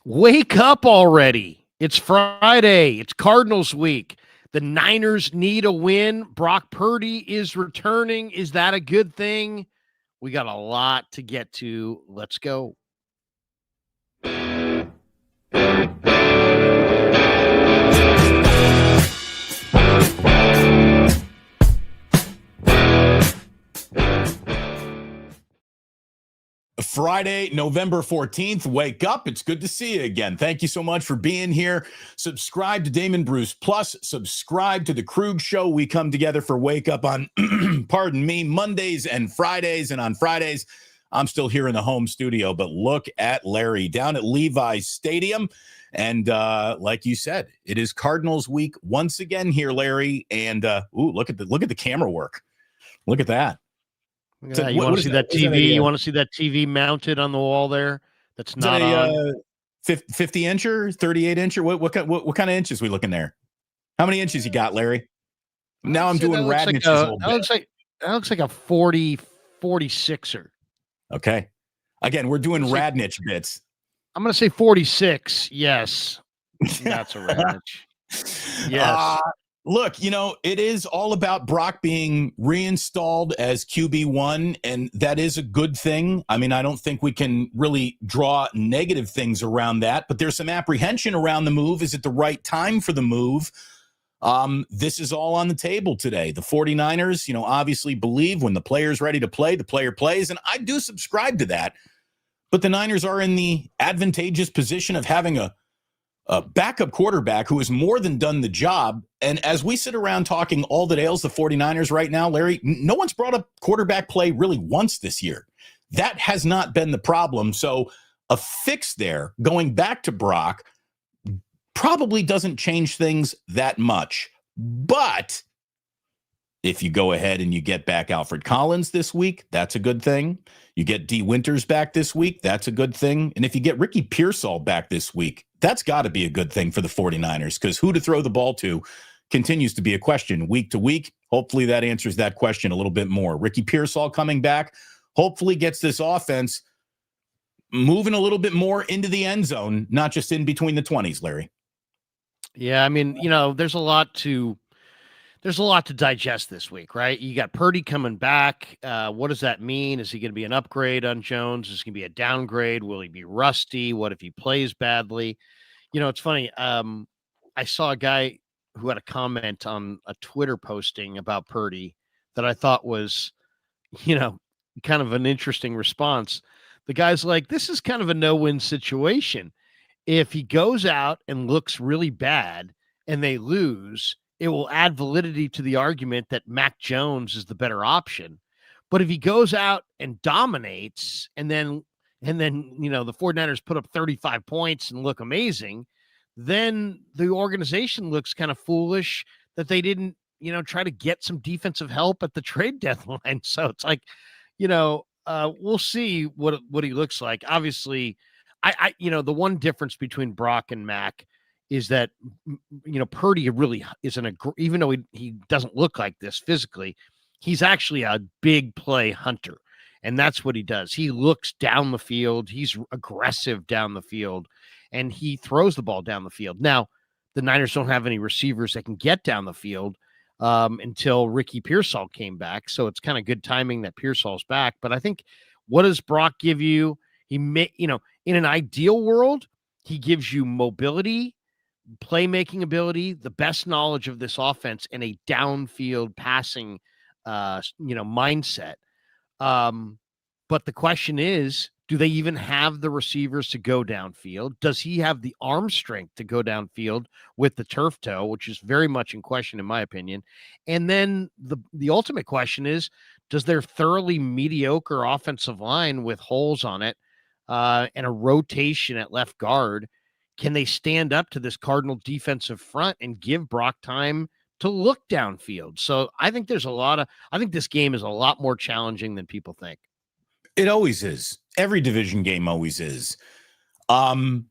Wake up already. It's Friday. It's Cardinals week. The Niners need a win. Brock Purdy is returning. Is that a good thing? We got a lot to get to. Let's go. Friday, November 14th. Wake up. It's good to see you again. Thank you so much for being here. Subscribe to Damon Bruce Plus. Subscribe to the Krug Show. We come together for Wake Up on, pardon me, Mondays and Fridays. And on Fridays, I'm still here in the home studio. But look at Larry down at Levi's Stadium. And like you said, it is Cardinals week once again here, Larry. And look at the camera work. Look at that. So, you want to see that TV? You want to see that TV mounted on the wall there? That's not on. 50 incher, 38 incher. What kind of inches we looking there? How many inches you got, Larry? Now I'm doing Radnich's. That looks like a 46er. Okay. Again, we're doing Radnich bits. I'm going to say 46. Yes, that's a Radnich. Yes. Look, it is all about Brock being reinstalled as QB1, and that is a good thing. I mean, I don't think we can really draw negative things around that, but there's some apprehension around the move. Is it the right time for the move? This is all on the table today. The 49ers, obviously believe when the player's ready to play, the player plays, and I do subscribe to that. But the Niners are in the advantageous position of having a backup quarterback who has more than done the job. And as we sit around talking all that ails the 49ers right now, Larry, no one's brought up quarterback play really once this year. That has not been the problem. So a fix there, going back to Brock, probably doesn't change things that much. But if you go ahead and you get back Alfred Collins this week, that's a good thing. You get D. Winters back this week, that's a good thing. And if you get Ricky Pearsall back this week, that's got to be a good thing for the 49ers, because who to throw the ball to continues to be a question week to week. Hopefully that answers that question a little bit more. Ricky Pearsall coming back hopefully gets this offense moving a little bit more into the end zone, not just in between the 20s, Larry. Yeah, I mean, there's a lot to digest this week, right? You got Purdy coming back. What does that mean? Is he going to be an upgrade on Jones? Is he going to be a downgrade? Will he be rusty? What if he plays badly? It's funny. I saw a guy who had a comment on a Twitter posting about Purdy that I thought was, kind of an interesting response. The guy's like, this is kind of a no-win situation. If he goes out and looks really bad and they lose, it will add validity to the argument that Mac Jones is the better option. But if he goes out and dominates and then the 49ers put up 35 points and look amazing, then the organization looks kind of foolish that they didn't, try to get some defensive help at the trade deadline. So it's like, we'll see what he looks like. Obviously, I the one difference between Brock and Mac is that, Purdy really isn't even though he doesn't look like this physically, he's actually a big play hunter. And that's what he does. He looks down the field. He's aggressive down the field, and he throws the ball down the field. Now, the Niners don't have any receivers that can get down the field until Ricky Pearsall came back. So it's kind of good timing that Pearsall's back. But I think, what does Brock give you? He may, in an ideal world, he gives you mobility, playmaking ability, the best knowledge of this offense, and a downfield passing, mindset. But the question is, do they even have the receivers to go downfield? Does he have the arm strength to go downfield with the turf toe, which is very much in question, in my opinion? And then the ultimate question is, does their thoroughly mediocre offensive line with holes on it and a rotation at left guard, can they stand up to this Cardinal defensive front and give Brock time to look downfield? So I think I think this game is a lot more challenging than people think. It always is. Every division game always is. The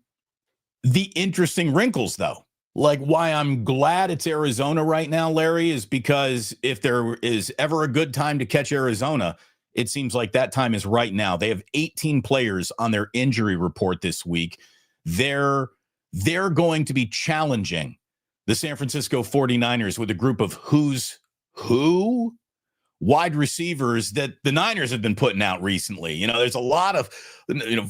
interesting wrinkles, though, like why I'm glad it's Arizona right now, Larry, is because if there is ever a good time to catch Arizona, it seems like that time is right now. They have 18 players on their injury report this week. they're going to be challenging the San Francisco 49ers with a group of who wide receivers that the Niners have been putting out recently. There's a lot of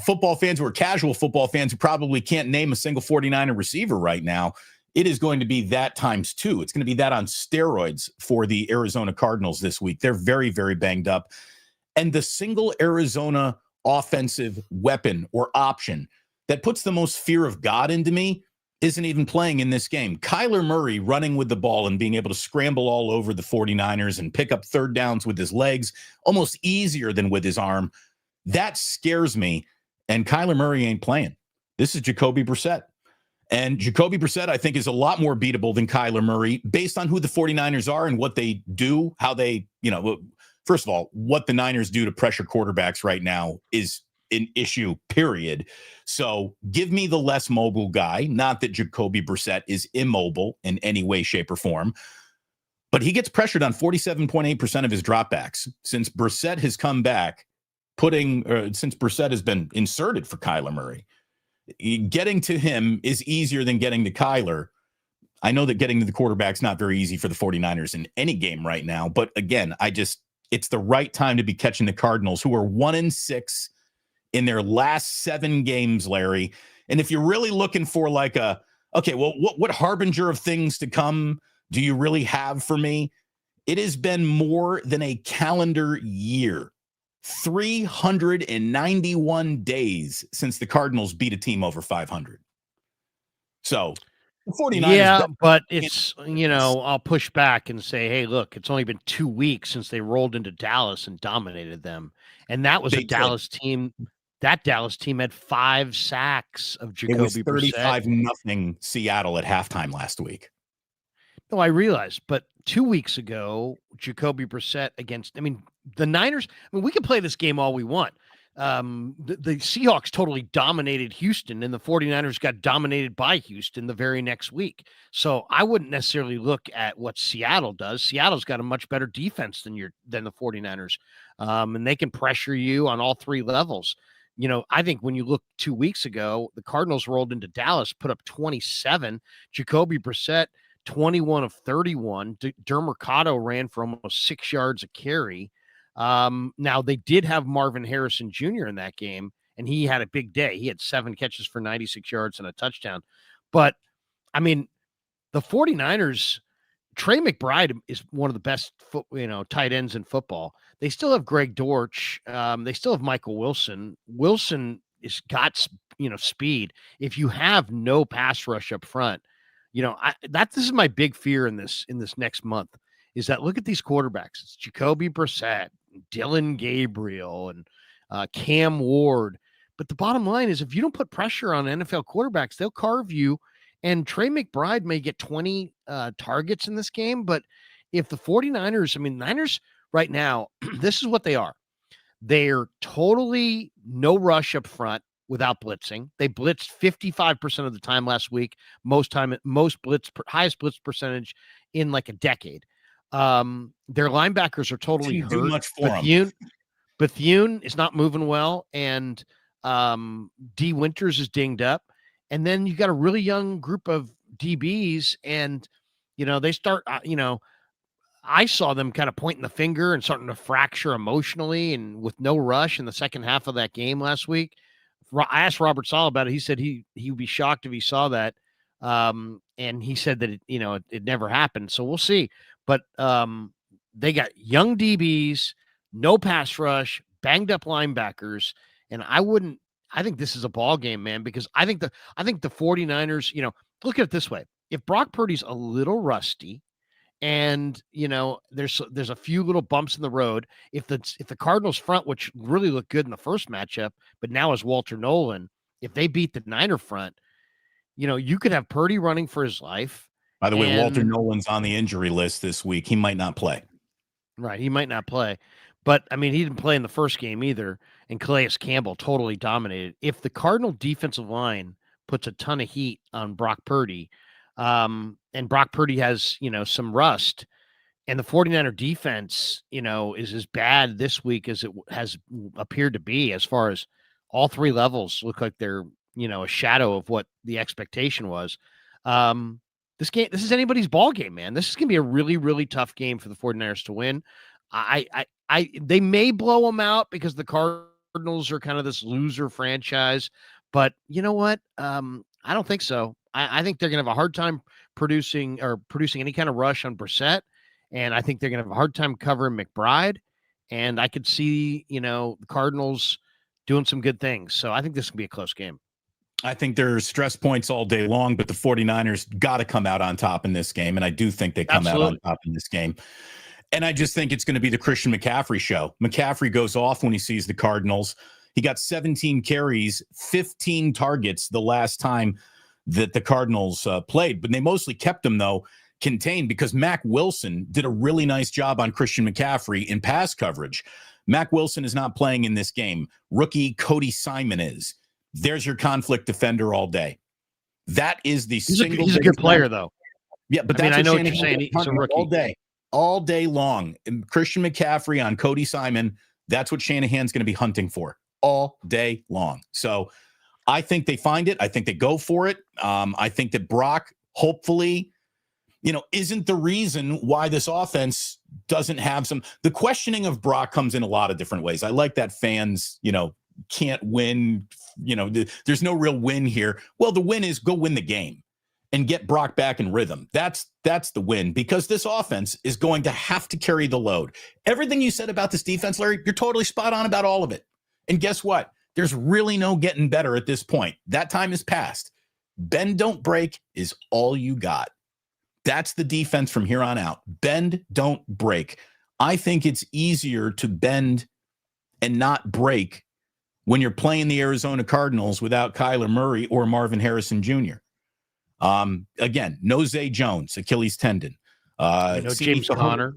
football fans who are casual football fans who probably can't name a single 49er receiver right now. It is going to be that times two. It's going to be that on steroids for the Arizona Cardinals this week. They're very, very banged up. And the single Arizona offensive weapon or option that puts the most fear of God into me isn't even playing in this game. Kyler Murray running with the ball and being able to scramble all over the 49ers and pick up third downs with his legs, almost easier than with his arm. That scares me. And Kyler Murray ain't playing. This is Jacoby Brissett. And Jacoby Brissett, I think, is a lot more beatable than Kyler Murray based on who the 49ers are and what they do, how they, first of all, what the Niners do to pressure quarterbacks right now is an issue, period. So give me the less mobile guy. Not that Jacoby Brissett is immobile in any way, shape, or form, but he gets pressured on 47.8% of his dropbacks since Brissett has come back, since Brissett has been inserted for Kyler Murray. Getting to him is easier than getting to Kyler. I know that getting to the quarterback's not very easy for the 49ers in any game right now, but again, it's the right time to be catching the Cardinals, who are 1-6 in their last 7 games, Larry. And if you're really looking for what harbinger of things to come do you really have for me? It has been more than a calendar year. 391 days since the Cardinals beat a team over 500. So the 49ers. Yeah, but it's, I'll push back and say, hey, look, it's only been 2 weeks since they rolled into Dallas and dominated them. And that was a Dallas team. That Dallas team had 5 sacks of Jacoby Brissett. It was 35-0 Seattle at halftime last week. No, I realize, but 2 weeks ago, Jacoby Brissett the Niners, we can play this game all we want. The Seahawks totally dominated Houston, and the 49ers got dominated by Houston the very next week. So I wouldn't necessarily look at what Seattle does. Seattle's got a much better defense than the 49ers, and they can pressure you on all 3 levels. I think when you look 2 weeks ago, the Cardinals rolled into Dallas, put up 27. Jacoby Brissett, 21 of 31. Dermercado ran for almost 6 yards a carry. Now, they did have Marvin Harrison Jr. in that game, and he had a big day. He had 7 catches for 96 yards and a touchdown. But, the 49ers, Trey McBride is one of the best tight ends in football. They still have Greg Dortch. They still have Michael Wilson. Wilson is got speed. If you have no pass rush up front, this is my big fear in this next month is that look at these quarterbacks. It's Jacoby Brissett, Dylan Gabriel, and Cam Ward. But the bottom line is if you don't put pressure on NFL quarterbacks, they'll carve you. And Trey McBride may get 20 targets in this game. But if the 49ers, Niners right now, this is what they are. They're totally no rush up front without blitzing. They blitzed 55% of the time last week. Highest blitz percentage in like a decade. Their linebackers are totally hurt. Too much for them. Bethune is not moving well, and D. Winters is dinged up. And then you got a really young group of DBs, and they start. I saw them kind of pointing the finger and starting to fracture emotionally, and with no rush in the second half of that game last week. I asked Robert Saleh about it. He said he would be shocked if he saw that, and he said that it never happened. So we'll see. But they got young DBs, no pass rush, banged up linebackers, and I think this is a ball game, man, because I think the 49ers, look at it this way. If Brock Purdy's a little rusty and, there's a few little bumps in the road, if the Cardinals front, which really looked good in the first matchup, but now is Walter Nolan, if they beat the Niner front, you could have Purdy running for his life. By the way, Walter Nolan's on the injury list this week. He might not play. Right. He might not play. But, he didn't play in the first game either. And Calais Campbell totally dominated. If the Cardinal defensive line puts a ton of heat on Brock Purdy, and Brock Purdy has, some rust, and the 49er defense, is as bad this week as it has appeared to be as far as all 3 levels look like they're a shadow of what the expectation was. This is anybody's ball game, man. This is going to be a really, really tough game for the 49ers to win. They may blow them out because the Cardinals are kind of this loser franchise, but you know what? I don't think so. I think they're going to have a hard time producing any kind of rush on Brissett, and I think they're going to have a hard time covering McBride. And I could see, the Cardinals doing some good things. So I think this can be a close game. I think there's stress points all day long, but the 49ers got to come out on top in this game. And I do think they come out on top in this game. And I just think it's going to be the Christian McCaffrey show. McCaffrey goes off when he sees the Cardinals. He got 17 carries, 15 targets the last time that the Cardinals played, but they mostly kept him, though, contained because Mack Wilson did a really nice job on Christian McCaffrey in pass coverage. Mack Wilson is not playing in this game. Rookie Cody Simon is. There's your conflict defender all day. That is the single. He's a good player, though. Yeah, but I know what you're saying. He's a rookie all day long. And Christian McCaffrey on Cody Simon. That's what Shanahan's going to be hunting for all day long. So I think they find it. I think they go for it. I think that Brock, hopefully, isn't the reason why this offense doesn't have some. The questioning of Brock comes in a lot of different ways. I like that fans, can't win. There's no real win here. Well, the win is go win the game and get Brock back in rhythm. That's the win, because this offense is going to have to carry the load. Everything you said about this defense, Larry, you're totally spot on about all of it. And guess what? There's really no getting better at this point. That time is past. Bend, don't break is all you got. That's the defense from here on out. Bend, don't break. I think it's easier to bend and not break when you're playing the Arizona Cardinals without Kyler Murray or Marvin Harrison Jr. Again, no Zay Jones, Achilles tendon. James Conner.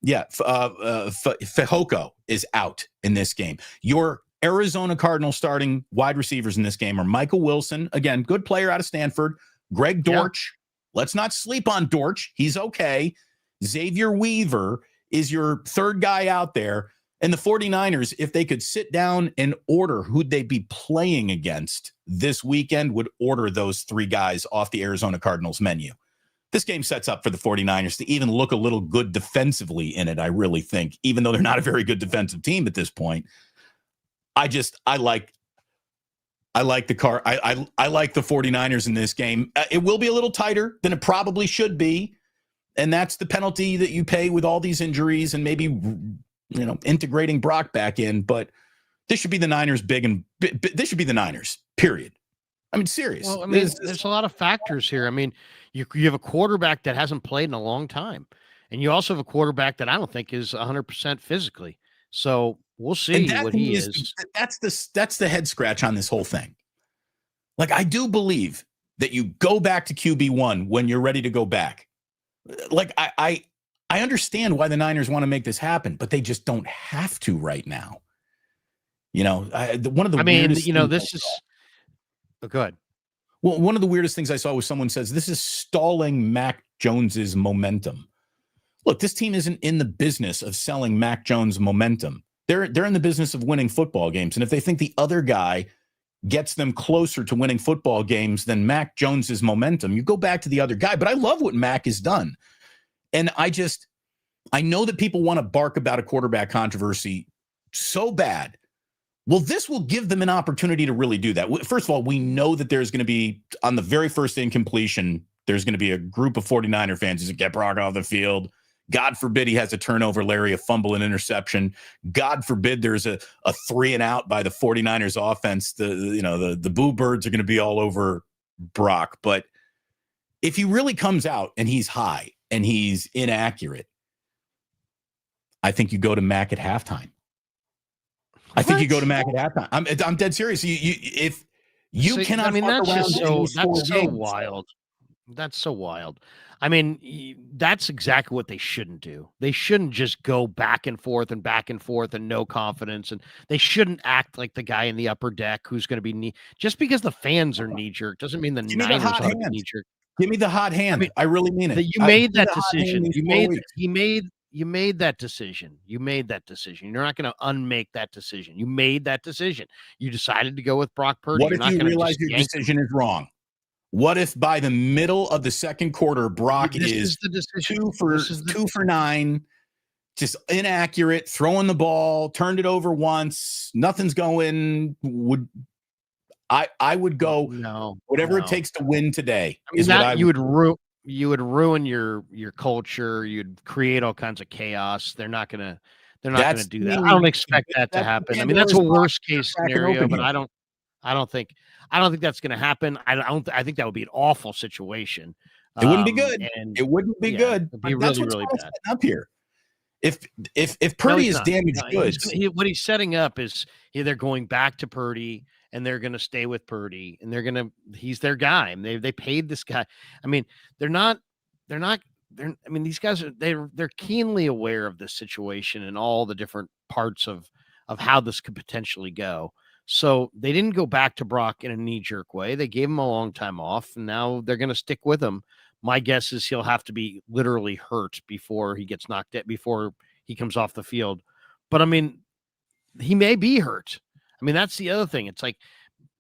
Yeah, Fehoko is out in this game. Your Arizona Cardinals starting wide receivers in this game are Michael Wilson, again, good player out of Stanford. Greg Dortch. Let's not sleep on Dortch. He's okay. Xavier Weaver is your third guy out there. And the 49ers, if they could sit down and order who'd they be playing against this weekend, would order those three guys off the Arizona Cardinals menu. This game sets up for the 49ers to even look a little good defensively in it, I really think, even though they're not a very good defensive team at this point. I like the I like the 49ers in this game. It will be a little tighter than it probably should be. And that's the penalty that you pay with all these injuries and maybe, integrating Brock back in. But this should be the Niners this should be the Niners, period. I mean, serious. Well, I mean, there's a lot of factors here. I mean, you have a quarterback that hasn't played in a long time. And you also have a quarterback that I don't think is 100% physically. So we'll see what he is. That's the head scratch on this whole thing. Like, I do believe that you go back to QB1 when you're ready to go back. Like, I understand why the Niners want to make this happen, but they just don't have to right now. One of the weirdest this is good. Well, one of the weirdest things I saw was someone says this is stalling Mac Jones's momentum. Look, this team isn't in the business of selling Mac Jones momentum. They're in the business of winning football games. And if they think the other guy gets them closer to winning football games than Mac Jones's momentum, you go back to the other guy. But I love what Mac has done. And I know that people want to bark about a quarterback controversy so bad. Well, this will give them an opportunity to really do that. First of all, we know that there's going to be, on the very first incompletion, there's going to be a group of 49er fans who get Brock off the field. God forbid he has a turnover, Larry, a fumble, an interception. God forbid there's a 3-and-out by the 49ers offense. The Boo Birds are going to be all over Brock. But if he really comes out and he's high and he's inaccurate, I think you go to Mac at halftime. I think you go to Mac at halftime. I'm dead serious. If you cannot, that's so wild. That's so wild. I mean, that's exactly what they shouldn't do. They shouldn't just go back and forth and no confidence. And they shouldn't act like the guy in the upper deck who's going to be just because the fans are knee jerk doesn't mean the Niners are knee jerk. Give me the hot hand. I really mean it. You made that decision. He made you made that decision. You made that decision. You're not going to unmake that decision. You made that decision. You decided to go with Brock Purdy. What You're if not you going to realize just your yank him. decision is wrong? What if by the middle of the second quarter, Brock This is is the decision. 2 for 9, just inaccurate, throwing the ball, turned it over once, nothing's going? I would go whatever it takes to win today. I mean, that you would ruin your culture. You'd create all kinds of chaos. They're not gonna do that. I don't expect that to happen. I mean, that's a worst case scenario, but I don't think that's gonna happen. I think that would be an awful situation. It wouldn't be good. And it wouldn't be good. It'd be That's really, what's really bad. up here. If Purdy is damaged goods, what he's setting up is they're going back to Purdy and they're going to stay with Purdy and he's their guy. And they paid this guy. I mean, these guys they're keenly aware of this situation and all the different parts of how this could potentially go. So they didn't go back to Brock in a knee-jerk way. They gave him a long time off, and now they're going to stick with him. My guess is he'll have to be literally hurt before he gets knocked out, before he comes off the field. But I mean, he may be hurt. I mean, that's the other thing. It's like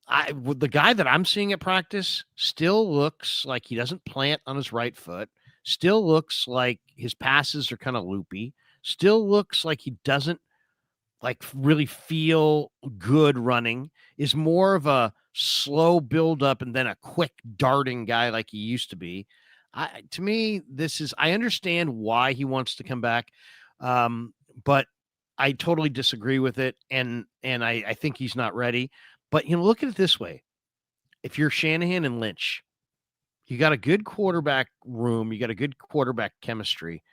the guy that I'm seeing at practice still looks like he doesn't plant on his right foot, still looks like his passes are kind of loopy, still looks like he doesn't like really feel good running, is more of a slow build up and then a quick darting guy like he used to be. To me, I understand why he wants to come back. But I totally disagree with it. And I think he's not ready, but look at it this way. If you're Shanahan and Lynch, you got a good quarterback room. You got a good quarterback chemistry.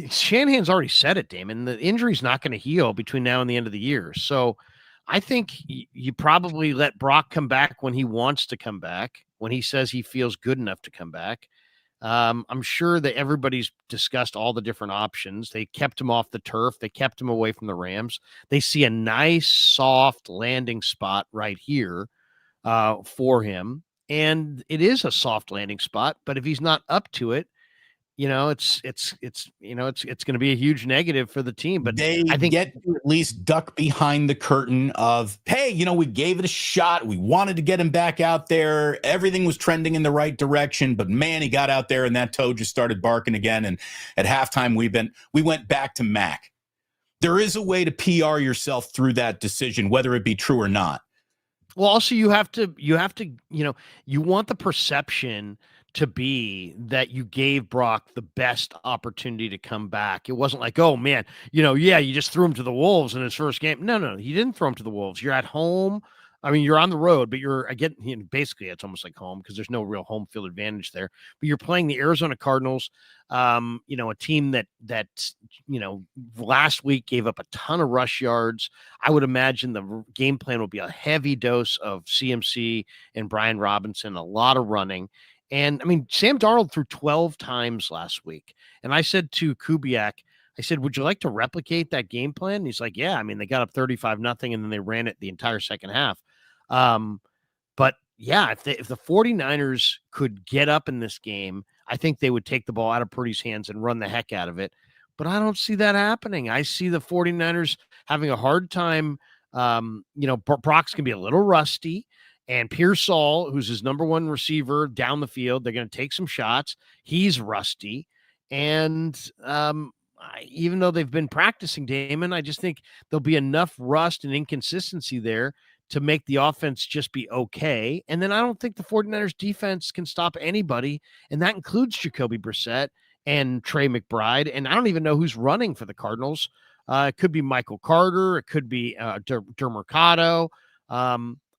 Shanahan's already said it, Damon. The injury's not going to heal between now and the end of the year. So I think you probably let Brock come back when he wants to come back, when he says he feels good enough to come back. I'm sure that everybody's discussed all the different options. They kept him off the turf. They kept him away from the Rams. They see a nice, soft landing spot right here for him. And it is a soft landing spot, but if he's not up to it, it's going to be a huge negative for the team. But I think get to at least duck behind the curtain of, hey, we gave it a shot. We wanted to get him back out there. Everything was trending in the right direction, but man, he got out there and that toe just started barking again. And at halftime, we went back to Mac. There is a way to PR yourself through that decision, whether it be true or not. Well, also you have to, you want the perception to be that you gave Brock the best opportunity to come back. It wasn't like, oh man, you just threw him to the Wolves in his first game. No, you didn't throw him to the Wolves. You're at home. I mean, you're on the road, but basically it's almost like home because there's no real home field advantage there. But you're playing the Arizona Cardinals, a team that last week gave up a ton of rush yards. I would imagine the game plan will be a heavy dose of CMC and Brian Robinson, a lot of running. And I mean, Sam Darnold threw 12 times last week. And I said to Kubiak, I said, would you like to replicate that game plan? And he's like, yeah, I mean, they got up 35-0 and then they ran it the entire second half. But yeah, if the 49ers could get up in this game, I think they would take the ball out of Purdy's hands and run the heck out of it. But I don't see that happening. I see the 49ers having a hard time. Brock's going to be a little rusty. And Pearsall, who's his number one receiver down the field, they're going to take some shots. He's rusty. And even though they've been practicing, Damon, I just think there'll be enough rust and inconsistency there to make the offense just be okay. And then I don't think the 49ers defense can stop anybody. And that includes Jacoby Brissett and Trey McBride. And I don't even know who's running for the Cardinals. It could be Michael Carter. It could be DeMercado.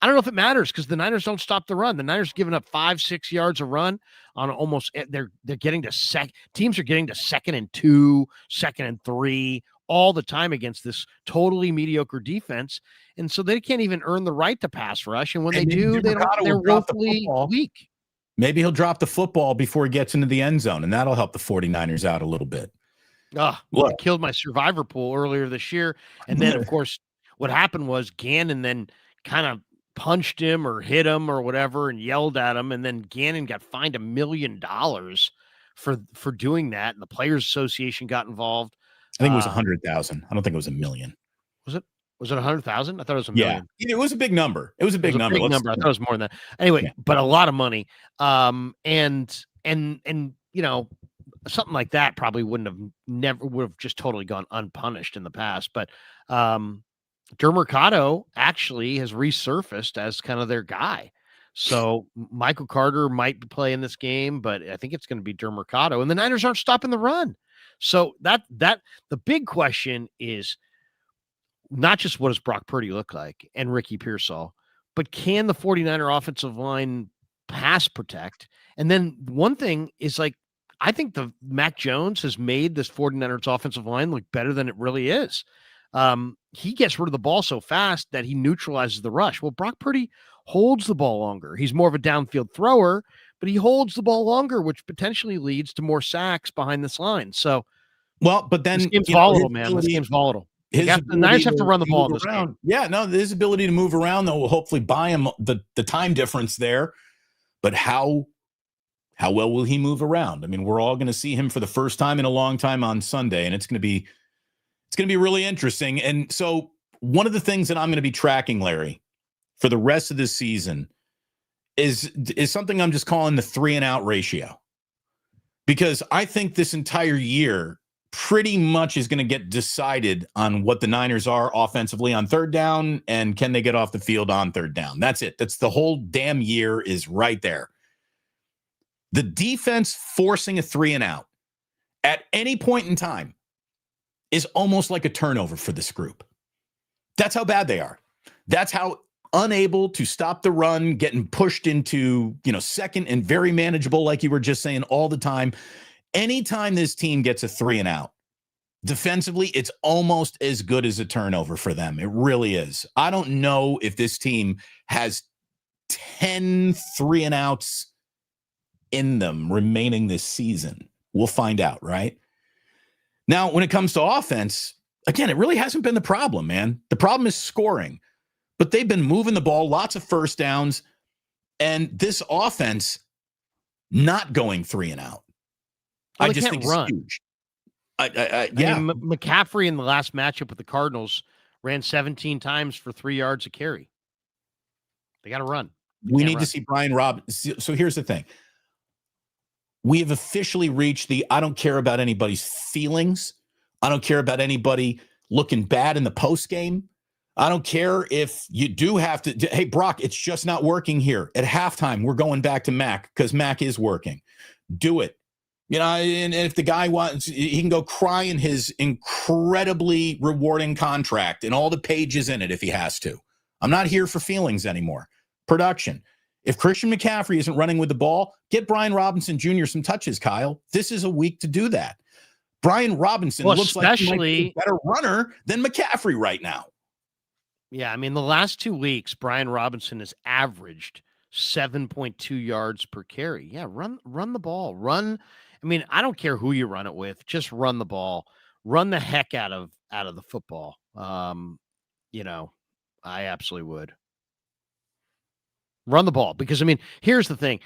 I don't know if it matters because the Niners don't stop the run. The Niners giving up 5-6 yards a run on almost they're getting to teams are getting to 2nd and 2, 2nd and 3 all the time against this totally mediocre defense. And so they can't even earn the right to pass rush. And when they do, they're woefully weak. Maybe he'll drop the football before he gets into the end zone, and that'll help the 49ers out a little bit. I killed my survivor pool earlier this year. And then, of course, what happened was Gannon then kind of punched him or hit him or whatever and yelled at him. And then Gannon got fined $1 million for doing that, and the Players Association got involved. I think it was 100,000. I don't think it was a million. Was it 100,000? I thought it was a Yeah, million. it was a big number. It was a big number. I thought it was more than that. Anyway, Yeah. but a lot of money. And you know, something like that probably would have just totally gone unpunished in the past. But Mercado actually has resurfaced as kind of their guy. So Michael Carter might be playing this game, but I think it's going to be Mercado, and the Niners aren't stopping the run. So that the big question is not just what does Brock Purdy look like and Ricky Pearsall, but can the 49er offensive line pass protect? And then one thing is, like, I think the Mac Jones has made this 49ers offensive line look better than it really is. He gets rid of the ball so fast that he neutralizes the rush. Well, Brock Purdy holds the ball longer. He's more of a downfield thrower, but he holds the ball longer, which potentially leads to more sacks behind this line. So, but then this game's volatile, man. This game's volatile. The Niners have to run the ball this game. Yeah, no, his ability to move around, though, will hopefully buy him the time difference there. But how well will he move around? I mean, we're all going to see him for the first time in a long time on Sunday, and it's going to be really interesting. And so one of the things that I'm going to be tracking, Larry, for the rest of this season is something I'm just calling the 3-and-out ratio. Because I think this entire year pretty much is going to get decided on what the Niners are offensively on third down and can they get off the field on third down. That's it. That's the whole damn year is right there. The defense forcing a 3-and-out at any point in time is almost like a turnover for this group. That's how bad they are. That's how unable to stop the run, getting pushed into, second and very manageable, like you were just saying, all the time. Anytime this team gets a 3-and-out, defensively, it's almost as good as a turnover for them. It really is. I don't know if this team has 10 3-and-outs in them remaining this season. We'll find out, right? Now, when it comes to offense, again, it really hasn't been the problem, man. The problem is scoring. But they've been moving the ball, lots of first downs, and this offense not going 3-and-out. Well, I just think it's huge. I mean, McCaffrey in the last matchup with the Cardinals ran 17 times for 3 yards a carry. They got to run. We need to see Brian Robinson. So here's the thing. We have officially reached I don't care about anybody's feelings. I don't care about anybody looking bad in the post game. I don't care if you do have to. Hey, Brock, it's just not working here. At halftime, we're going back to Mac because Mac is working. Do it. And if the guy wants, he can go cry in his incredibly rewarding contract and all the pages in it if he has to. I'm not here for feelings anymore. Production. If Christian McCaffrey isn't running with the ball, get Brian Robinson Jr. some touches, Kyle. This is a week to do that. Brian Robinson looks like he might be a better runner than McCaffrey right now. Yeah, I mean, the last 2 weeks, Brian Robinson has averaged 7.2 yards per carry. Yeah, run the ball. I mean, I don't care who you run it with. Just run the ball. Run the heck out of the football. I absolutely would. Run the ball because, I mean, here's the thing.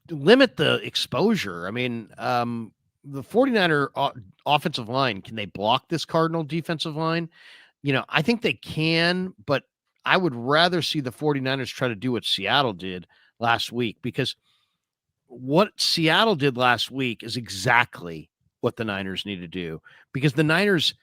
Limit the exposure. I mean, the 49er offensive line, can they block this Cardinal defensive line? I think they can, but I would rather see the 49ers try to do what Seattle did last week, because what Seattle did last week is exactly what the Niners need to do, because the Niners,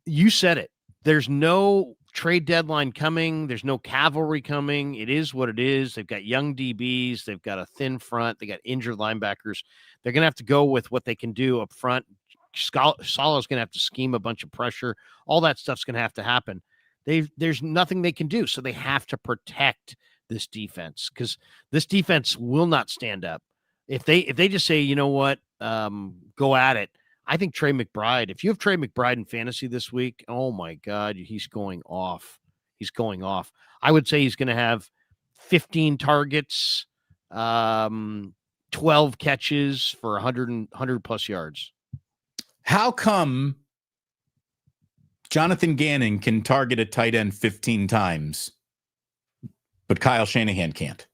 you said it, there's no trade deadline coming. There's no cavalry coming. It is what it is. They've got young DBs. They've got a thin front. They got injured linebackers. They're going to have to go with what they can do up front. Salah's going to have to scheme a bunch of pressure. All that stuff's going to have to happen. There's nothing they can do. So they have to protect this defense, because this defense will not stand up. If they just say, you know what, go at it. I think Trey McBride, if you have Trey McBride in fantasy this week, oh my God, he's going off. He's going off. I would say he's going to have 15 targets, 12 catches for 100 plus yards. How come Jonathan Gannon can target a tight end 15 times, but Kyle Shanahan can't?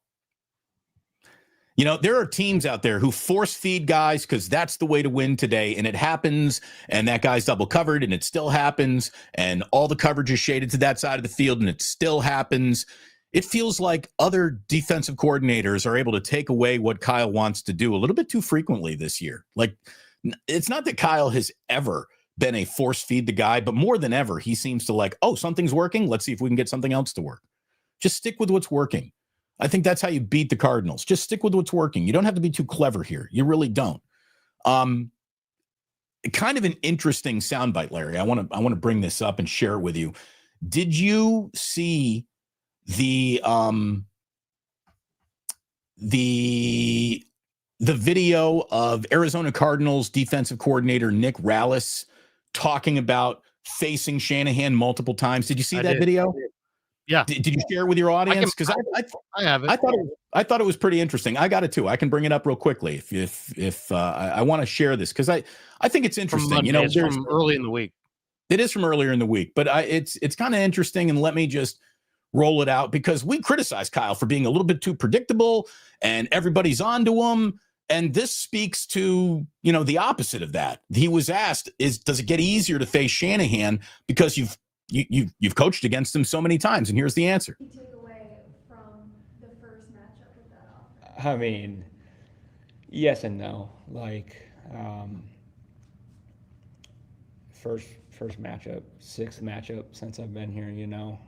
You know, there are teams out there who force feed guys because that's the way to win today. And it happens, and that guy's double covered, and it still happens. And all the coverage is shaded to that side of the field, and it still happens. It feels like other defensive coordinators are able to take away what Kyle wants to do a little bit too frequently this year. Like, it's not that Kyle has ever been a force feed the guy, but more than ever, he seems to like, oh, something's working. Let's see if we can get something else to work. Just stick with what's working. I think that's how you beat the Cardinals. Just stick with what's working. You don't have to be too clever here. You really don't. Kind of an interesting soundbite, Larry. I want to bring this up and share it with you. Did you see the video of Arizona Cardinals defensive coordinator Nick Rallis talking about facing Shanahan multiple times? Did you see that video? Yeah. Did you share it with your audience? Because I have it. I thought it was pretty interesting. I got it too. I can bring it up real quickly if I want to share this because I think it's interesting. From Monday, you know, it's from early in the week. It is from earlier in the week, but it's kind of interesting. And let me just roll it out because we criticize Kyle for being a little bit too predictable, and everybody's onto him. And this speaks to, you know, the opposite of that. He was asked, does it get easier to face Shanahan because you've coached against him so many times? And here's the answer. He took away from the first matchup with that offense. I mean, yes and no. Like, first matchup, sixth matchup since I've been here, you know.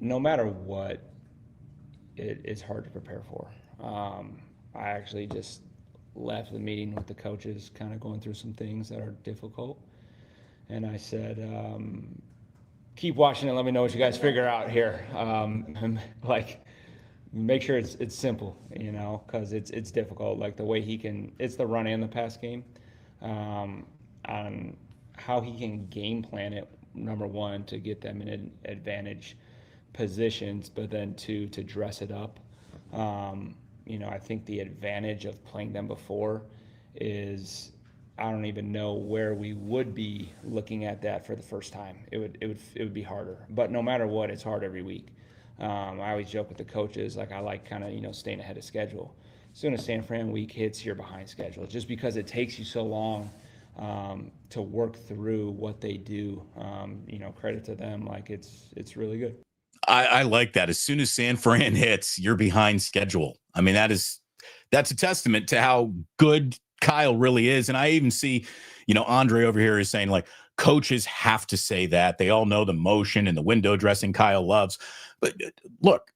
No matter what, it's hard to prepare for. I actually just left the meeting with the coaches, kind of going through some things that are difficult. And I said, keep watching and let me know what you guys figure out here. Like, make sure it's simple, you know, because it's difficult. Like the way it's the run and the pass game. On how he can game plan it, number one, to get them in advantage positions, but then two, to dress it up. You know, I think the advantage of playing them before is I don't even know where we would be looking at that for the first time. It would be harder. But no matter what, it's hard every week. I always joke with the coaches, like I like kind of, you know, staying ahead of schedule. As soon as San Fran week hits, you're behind schedule, just because it takes you so long to work through what they do. You know, credit to them. Like it's really good. I like that. As soon as San Fran hits, you're behind schedule. I mean, that's a testament to how good Kyle really is. And I even see, you know, Andre over here is saying like coaches have to say that. They all know the motion and the window dressing Kyle loves. But look,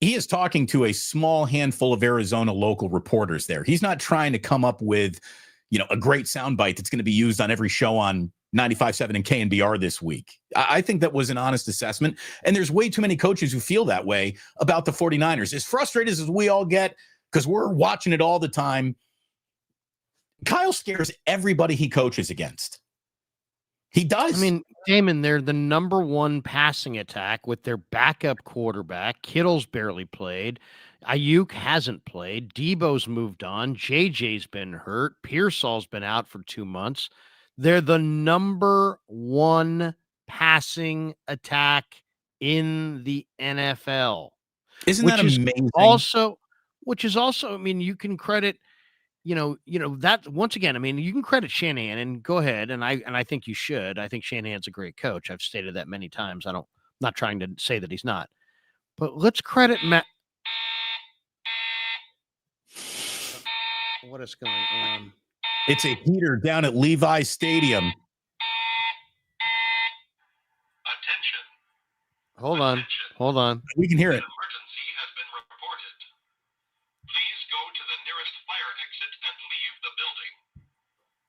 he is talking to a small handful of Arizona local reporters there. He's not trying to come up with, you know, a great soundbite that's going to be used on every show on 95.7 and KNBR this week. I think that was an honest assessment. And there's way too many coaches who feel that way about the 49ers. As frustrated as we all get, because we're watching it all the time, Kyle scares everybody he coaches against. He does. I mean, Damon, they're the number one passing attack with their backup quarterback. Kittle's barely played. Ayuk hasn't played. Debo's moved on. JJ's been hurt. Pearsall's been out for 2 months. They're the number one passing attack in the NFL. Isn't that amazing? Which is also, I mean, you can credit, you know that once again, I mean, you can credit Shanahan, and go ahead, and I think you should. I think Shanahan's a great coach. I've stated that many times. I'm not trying to say that he's not, but let's credit Matt. What is going on? It's a heater down at Levi Stadium. Attention. Hold on. We can hear it. An emergency has been reported. Please go to the nearest fire exit and leave the building.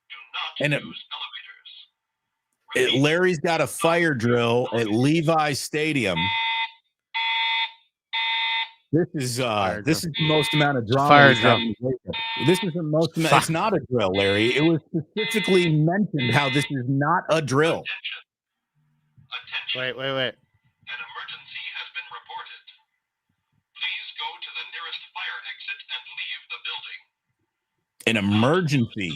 Do not use elevators. Larry's got a fire drill at Levi Stadium. This is the most amount of drama. Fire drill. This is the most. It's not a drill, Larry. It was specifically mentioned how this is not a drill. Attention. Wait. An emergency has been reported. Please go to the nearest fire exit and leave the building. An emergency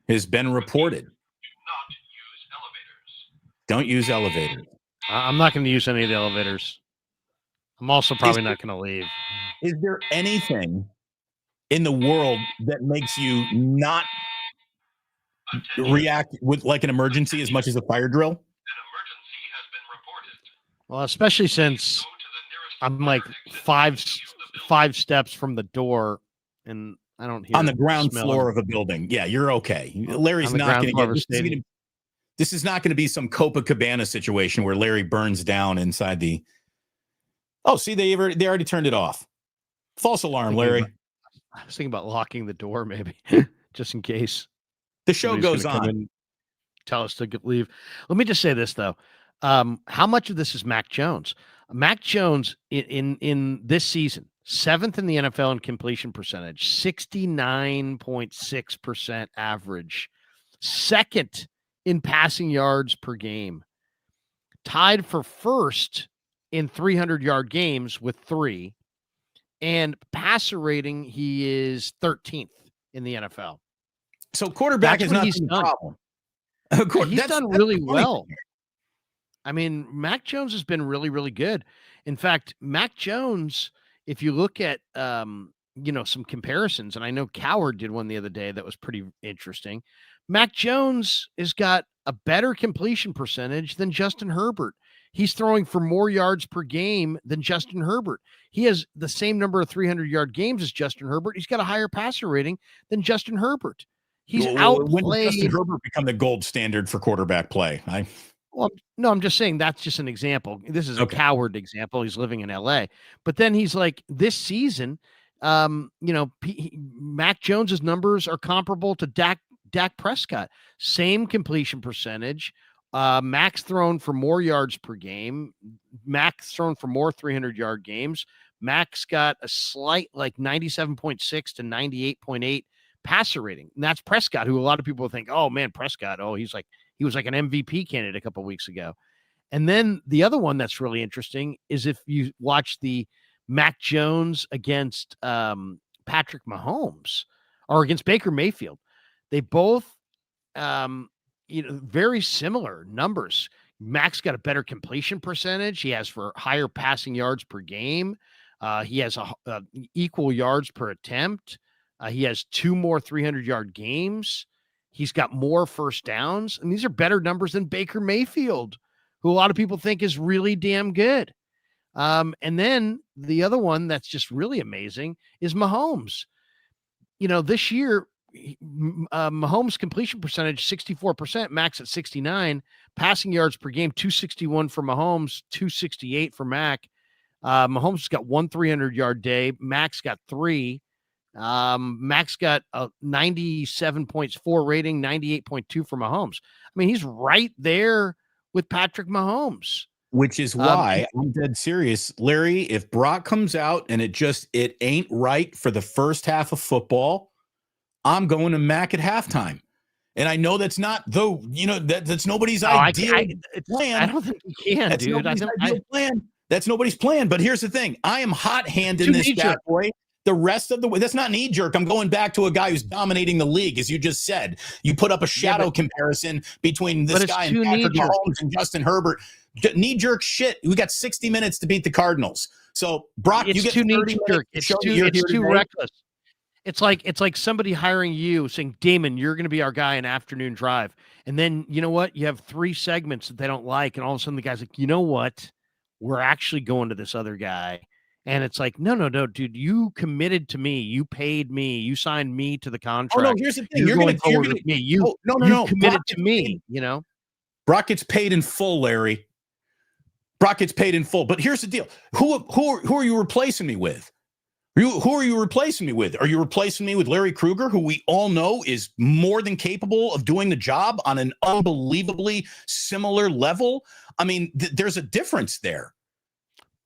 has been reported. Do not use elevators. Don't use elevators. I'm not going to use any of the elevators. I'm also probably not going to leave. Is there anything in the world that makes you not react with like an emergency as much as a fire drill? An emergency has been reported. Well, especially since Go to the nearest I'm like fire exit five and leave the building. 5 steps from the door, and I don't hear On the ground smelling floor of a building. Yeah, you're okay. Larry's on the not ground going to floor get of a stadium. this is not going to be some Copacabana situation where Larry burns down inside the. Oh, see, they already turned it off. False alarm, Larry. I was thinking about locking the door, maybe, just in case The show somebody's goes gonna come on. in, tell us to leave. Let me just say this though: how much of this is Mac Jones? Mac Jones in this season, 7th in the NFL in completion percentage, 69.6% average, 2nd in passing yards per game, tied for 1st in 300-yard games with 3. And passer rating, he is 13th in the NFL. So quarterback That's is what not he's the done. problem. He's done that's really the funny well. thing. I mean, Mac Jones has been really, really good. In fact, Mac Jones, if you look at some comparisons, and I know Coward did one the other day that was pretty interesting. Mac Jones has got a better completion percentage than Justin Herbert. He's throwing for more yards per game than Justin Herbert. He has the same number of 300-yard games as Justin Herbert. He's got a higher passer rating than Justin Herbert. He's When did Justin outplayed. Herbert become the gold standard for quarterback play? Well, no, I'm just saying that's just an example. This is a Okay. Coward example. He's living in LA. But then he's like, this season, Mac Jones's numbers are comparable to Dak Prescott. Same completion percentage. Mac's thrown for more yards per game. Mac's thrown for more 300-yard games. Mac's got a slight like 97.6 to 98.8 passer rating. And that's Prescott, who a lot of people think, oh man, Prescott, he was like an MVP candidate a couple of weeks ago. And then the other one that's really interesting is if you watch the Mac Jones against Patrick Mahomes or against Baker Mayfield, they both, very similar numbers. Mac's got a better completion percentage. He has for higher passing yards per game. He has equal yards per attempt. He has 2 more 300-yard games. He's got more first downs, and these are better numbers than Baker Mayfield, who a lot of people think is really damn good. And then the other one that's just really amazing is Mahomes. This year, Mahomes' completion percentage, 64%, Mac's at 69, passing yards per game, 261 for Mahomes, 268 for Mac. Mahomes has got 1 300-yard day. Mac's got 3. Mac's got a 97.4 rating, 98.2 for Mahomes. I mean, he's right there with Patrick Mahomes. Which is why I'm dead serious. Larry, if Brock comes out and it ain't right for the first half of football, I'm going to Mac at halftime. And I know that's not that's nobody's ideal plan. I don't think you can, that's dude. Ideal plan. That's nobody's plan. But here's the thing. I am hot handing this bad boy. The rest of the way, that's not knee jerk. I'm going back to a guy who's dominating the league, as you just said. You put up a shadow comparison between this guy and Patrick Mahomes and Justin Herbert. Knee jerk shit. We got 60 minutes to beat the Cardinals. So Brock, you get 30 minutes. It's too reckless. It's like somebody hiring you saying, Damon, you're going to be our guy in afternoon drive. And then you know what? You have 3 segments that they don't like. And all of a sudden the guy's like, you know what? We're actually going to this other guy. And it's like, no, dude, you committed to me. You paid me. You signed me to the contract. Oh, no, here's the thing. You're going forward with me. You committed to me, Brock gets paid in full, Larry. Brock gets paid in full. But here's the deal. Who are you replacing me with? Who are you replacing me with? Are you replacing me with Larry Krueger, who we all know is more than capable of doing the job on an unbelievably similar level? I mean, there's a difference there.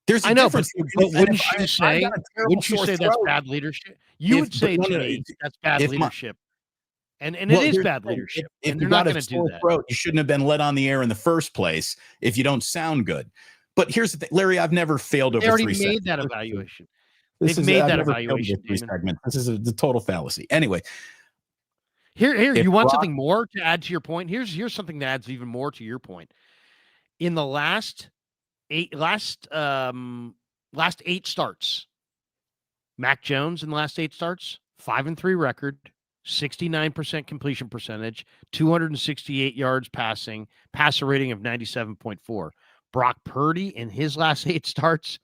There's a difference. But wouldn't you say that's bad leadership? You would say to me that's bad leadership. And it is bad leadership. If you're not going to do that, you shouldn't have been let on the air in the first place if you don't sound good. But here's the thing, Larry, I've never failed over 3 seconds. They already made that evaluation. They've made that evaluation. This is the total fallacy. Anyway. Here, you want something more to add to your point? Here's something that adds even more to your point. In the last 8 starts, Mac Jones in the last 8 starts, 5-3 record, 69% completion percentage, 268 yards passing, passer rating of 97.4. Brock Purdy in his last 8 starts,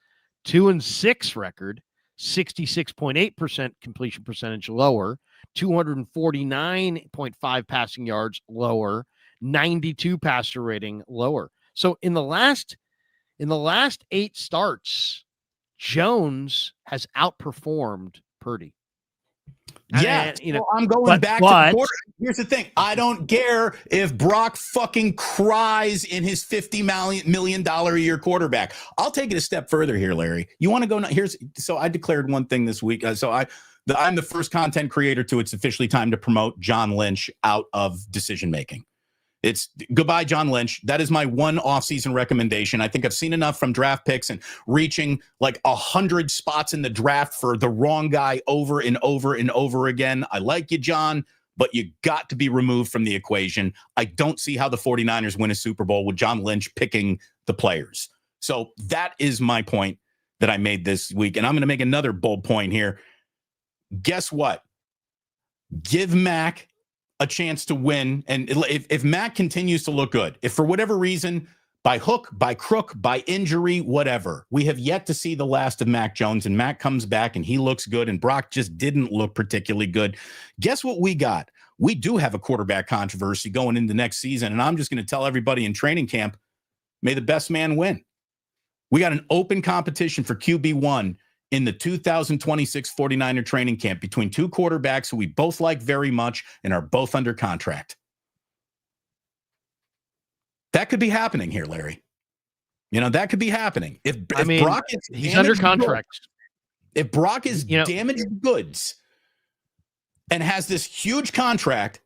2-6 record, 66.8% completion percentage lower, 249.5 passing yards lower, 92 passer rating lower. So in the last 8 starts, Jones has outperformed Purdy. Yeah, And, I'm going back to the quarter. Here's the thing. I don't care if Brock fucking cries in his $50 million a year quarterback. I'll take it a step further here, Larry. You want to go? So I declared one thing this week. I'm the first content creator to it's officially time to promote John Lynch out of decision making. It's goodbye, John Lynch. That is my one offseason recommendation. I think I've seen enough from draft picks and reaching like 100 spots in the draft for the wrong guy over and over and over again. I like you, John, but you got to be removed from the equation. I don't see how the 49ers win a Super Bowl with John Lynch picking the players. So that is my point that I made this week. And I'm going to make another bold point here. Guess what? Give Mac a chance to win. And if Mac continues to look good, if for whatever reason, by hook, by crook, by injury, whatever, we have yet to see the last of Mac Jones, and Mac comes back and he looks good and Brock just didn't look particularly good. Guess what we got? We do have a quarterback controversy going into next season. And I'm just going to tell everybody in training camp, may the best man win. We got an open competition for QB1 in the 2026 49er training camp between 2 quarterbacks who we both like very much and are both under contract. That could be happening here, Larry. That could be happening. If Brock is he's under contract. If Brock is damaged goods and has this huge contract,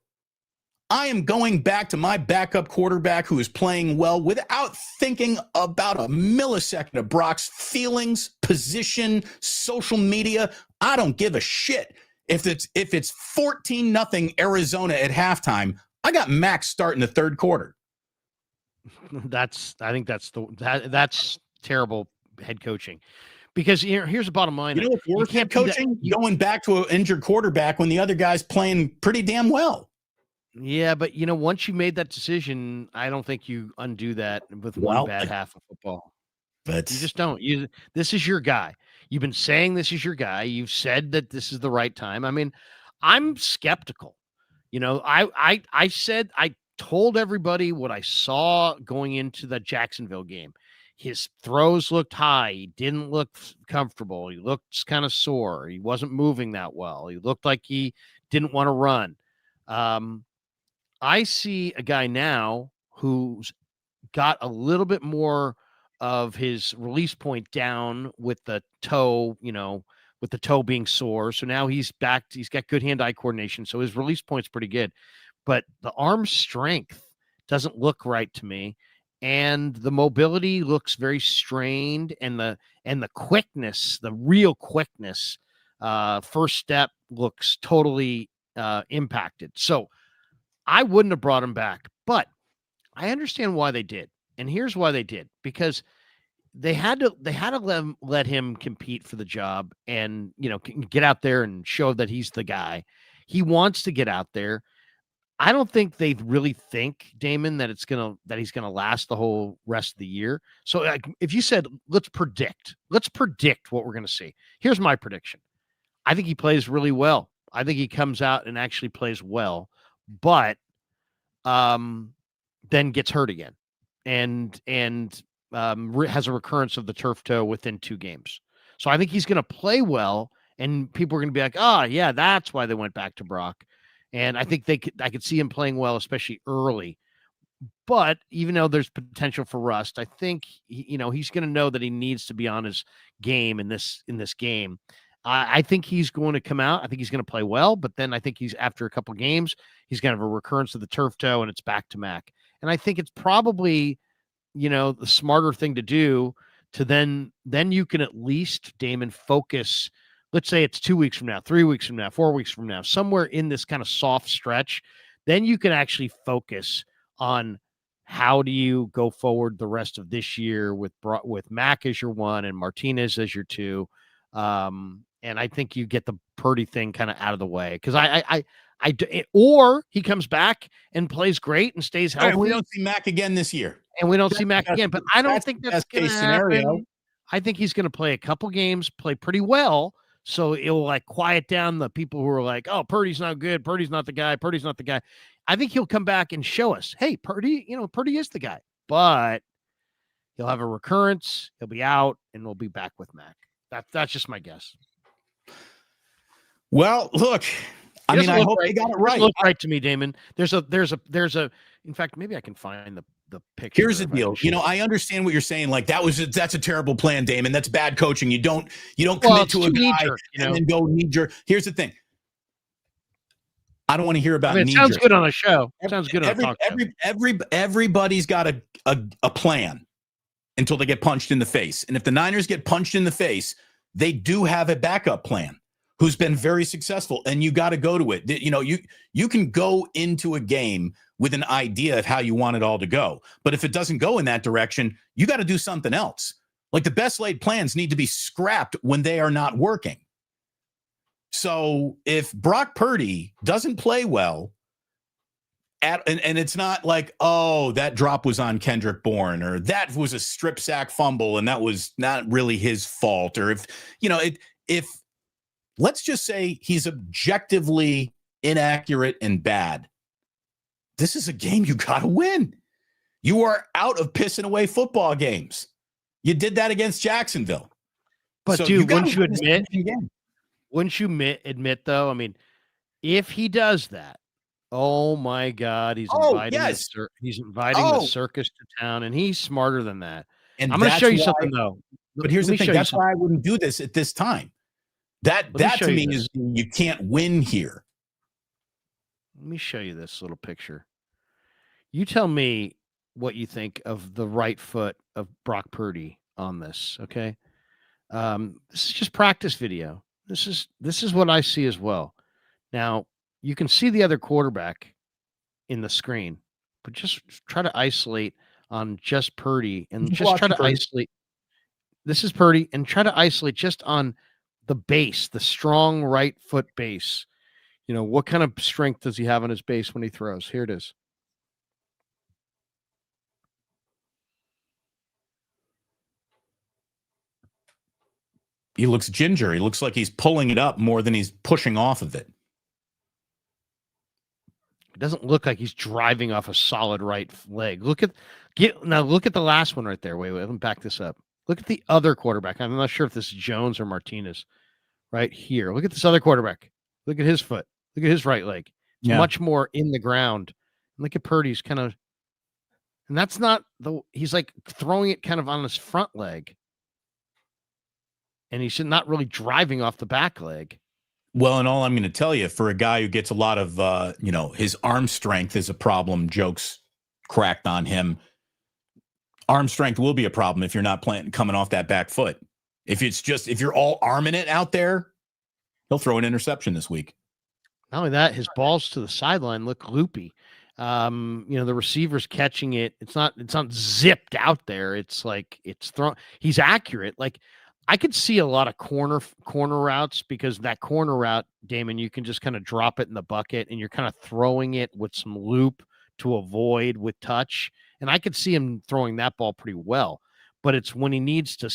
I am going back to my backup quarterback who is playing well without thinking about a millisecond of Brock's feelings, position, social media. I don't give a shit. If it's 14-0 Arizona at halftime, I got Max starting the third quarter. I think that's terrible head coaching. Because here's the bottom line. What's worse head coaching? Going back to an injured quarterback when the other guy's playing pretty damn well. Yeah, but once you made that decision, I don't think you undo that with one bad half of football. But you just don't. This is your guy. You've been saying this is your guy. You've said that this is the right time. I mean, I'm skeptical. I told everybody what I saw going into the Jacksonville game. His throws looked high. He didn't look comfortable. He looked kind of sore. He wasn't moving that well. He looked like he didn't want to run. I see a guy now who's got a little bit more of his release point down with the toe, with the toe being sore. So now he's back. He's got good hand-eye coordination. So his release point's pretty good. But the arm strength doesn't look right to me. And the mobility looks very strained. And the quickness, the real quickness, first step looks totally impacted. So I wouldn't have brought him back, but I understand why they did. And here's why they did, because they had to let him compete for the job and, get out there and show that he's the guy. He wants to get out there. I don't think they really think, Damon, that he's going to last the whole rest of the year. So if you said, let's predict what we're going to see. Here's my prediction. I think he plays really well. I think he comes out and actually plays well, but then gets hurt again and has a recurrence of the turf toe within 2 games. So I think he's going to play well, and people are going to be like, oh, yeah, that's why they went back to Brock. And I think I could see him playing well, especially early. But even though there's potential for rust, I think he's going to know that he needs to be on his game in this game. I think he's going to come out. I think he's going to play well, but then I think after a couple games, he's going to have a recurrence of the turf toe, and it's back to Mac. And I think it's probably, the smarter thing to do to then you can at least, Damon, focus. Let's say it's 2 weeks from now, 3 weeks from now, 4 weeks from now, somewhere in this kind of soft stretch. Then you can actually focus on how do you go forward the rest of this year with Mac as your 1 and Martinez as your 2. And I think you get the Purdy thing kind of out of the way because or he comes back and plays great and stays All right, healthy. we don't see Mac again this year. And we don't see Mac again, but I don't think that's going to scenario. happen. I think he's going to play a couple games, play pretty well. So it'll like quiet down the people who are like, oh, Purdy's not good. Purdy's not the guy. Purdy's not the guy. I think he'll come back and show us, hey, Purdy, Purdy is the guy, but he'll have a recurrence. He'll be out and we'll be back with Mac. That's just my guess. Well, look, I mean, I hope they got it right. Look right to me, Damon. There's a. In fact, maybe I can find the picture. Here's the deal. I understand what you're saying. Like that's a terrible plan, Damon. That's bad coaching. You don't commit to a guy and then go knee-jerk. Here's the thing. I don't want to hear about. It sounds good on a show. It sounds good on a talk show. Everybody's got a plan until they get punched in the face. And if the Niners get punched in the face, they do have a backup plan who's been very successful, and you got to go to it. You can go into a game with an idea of how you want it all to go. But if it doesn't go in that direction, you got to do something else. Like the best laid plans need to be scrapped when they are not working. So if Brock Purdy doesn't play well, and it's not like, oh, that drop was on Kendrick Bourne, or that was a strip sack fumble and that was not really his fault, or if let's just say he's objectively inaccurate and bad, this is a game you got to win. You are out of pissing away football games. You did that against Jacksonville. But, so dude, wouldn't you admit, though, I mean, if he does that, oh, my God, he's inviting the circus to town, and he's smarter than that. And I'm going to show you something, though. But here's the thing. That's why I wouldn't do this at this time. That to me is you can't win here. Let me show you this little picture. You tell me what you think of the right foot of Brock Purdy on this, okay? This is just practice video. This is what I see as well. Now, you can see the other quarterback in the screen, but just try to isolate on just Purdy and just try to isolate. This is Purdy, and try to isolate just on the base, the strong right foot base. What kind of strength does he have on his base when he throws? Here it is. He looks ginger. He looks like he's pulling it up more than he's pushing off of it. It doesn't look like he's driving off a solid right leg. Look at the last one right there. Wait, let me back this up. Look at the other quarterback. I'm not sure if this is Jones or Martinez. Right here. Look at this other quarterback. Look at his foot. Look at his right leg. It's much more in the ground. Look at Purdy's kind of, and that's not he's like throwing it kind of on his front leg. And he's not really driving off the back leg. Well, and all I'm going to tell you, for a guy who gets a lot of, his arm strength is a problem, jokes cracked on him. Arm strength will be a problem if you're not coming off that back foot. If you're all arming it out there, he'll throw an interception this week. Not only that, his balls to the sideline look loopy. The receiver's catching it. It's not zipped out there. It's like it's thrown. He's accurate. Like I could see a lot of corner routes, because that corner route, Damon, you can just kind of drop it in the bucket and you're kind of throwing it with some loop to avoid with touch. And I could see him throwing that ball pretty well. But it's when he needs to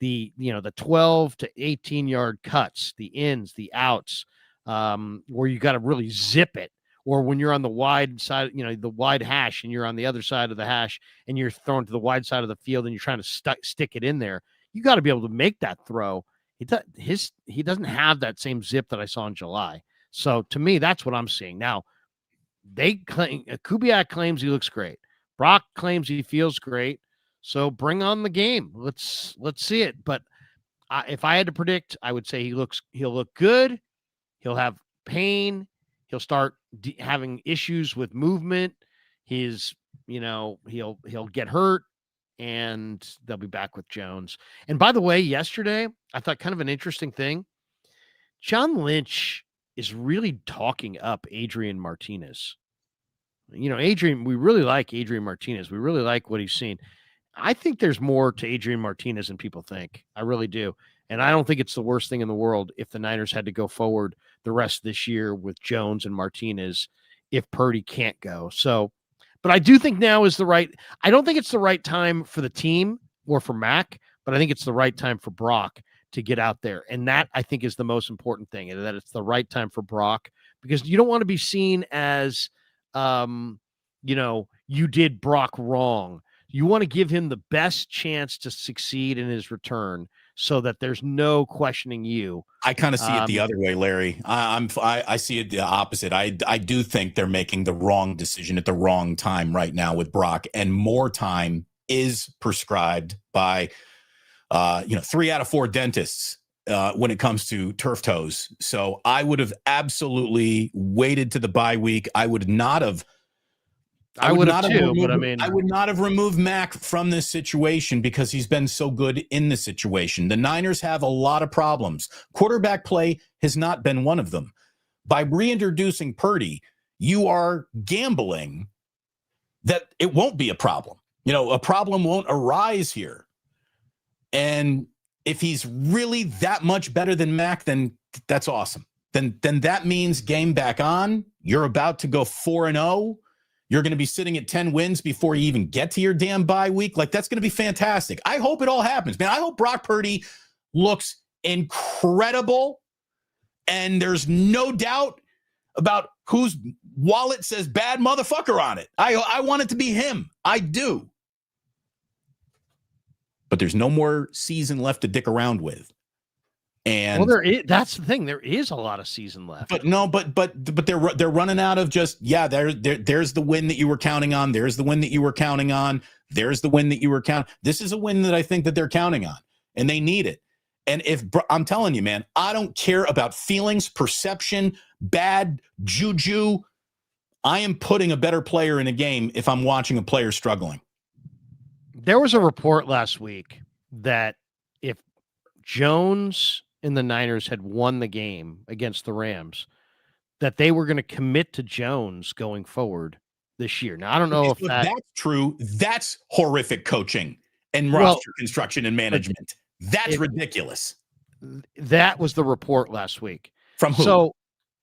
the 12 to 18 yard cuts, the ins, the outs, where you got to really zip it, or when you're on the wide side, the wide hash, and you're on the other side of the hash, and you're throwing to the wide side of the field, and you're trying to stick it in there. You got to be able to make that throw. He doesn't have that same zip that I saw in July. So to me, that's what I'm seeing now. They claim Kubiak claims he looks great. Brock claims he feels great. So bring on the game. Let's see it. But if I had to predict, I would say he'll look good. He'll have pain. He'll start having issues with movement. He'll get hurt, and they'll be back with Jones. And by the way, yesterday I thought kind of an interesting thing. John Lynch is really talking up Adrian Martinez. We really like Adrian Martinez. We really like what he's seen. I think there's more to Adrian Martinez than people think. I really do. And I don't think it's the worst thing in the world if the Niners had to go forward the rest of this year with Jones and Martinez if Purdy can't go. So, but I do think now is I don't think it's the right time for the team or for Mac, but I think it's the right time for Brock to get out there. And that I think is the most important thing, and that it's the right time for Brock, because you don't want to be seen as, you did Brock wrong. You want to give him the best chance to succeed in his return so that there's no questioning you. I kind of see it the other way, Larry. I see it the opposite. I do think they're making the wrong decision at the wrong time right now with Brock, and more time is prescribed by 3 out of 4 dentists when it comes to turf toes. So I would have absolutely waited to the bye week. I would not have removed Mac from this situation because he's been so good in this situation. The Niners have a lot of problems. Quarterback play has not been one of them. By reintroducing Purdy, you are gambling that it won't be a problem. A problem won't arise here. And if he's really that much better than Mac, then that's awesome. Then that means game back on. You're about to go 4-0. You're going to be sitting at 10 wins before you even get to your damn bye week. Like, that's going to be fantastic. I hope it all happens, man. I hope Brock Purdy looks incredible, and there's no doubt about whose wallet says bad motherfucker on it. I want it to be him. I do. But there's no more season left to dick around with. And that's the thing. There is a lot of season left. But they're running out of just, there's the win that you were counting on. There's the win that you were counting on. There's the win that you were counting. This is a win that I think that they're counting on, and they need it. And I'm telling you, man, I don't care about feelings, perception, bad juju. I am putting a better player in a game if I'm watching a player struggling. There was a report last week that if Jones and the Niners had won the game against the Rams, that they were going to commit to Jones going forward this year. Now, I don't know if that's true. That's horrific coaching and roster construction and management. That's ridiculous. That was the report last week. From who? So,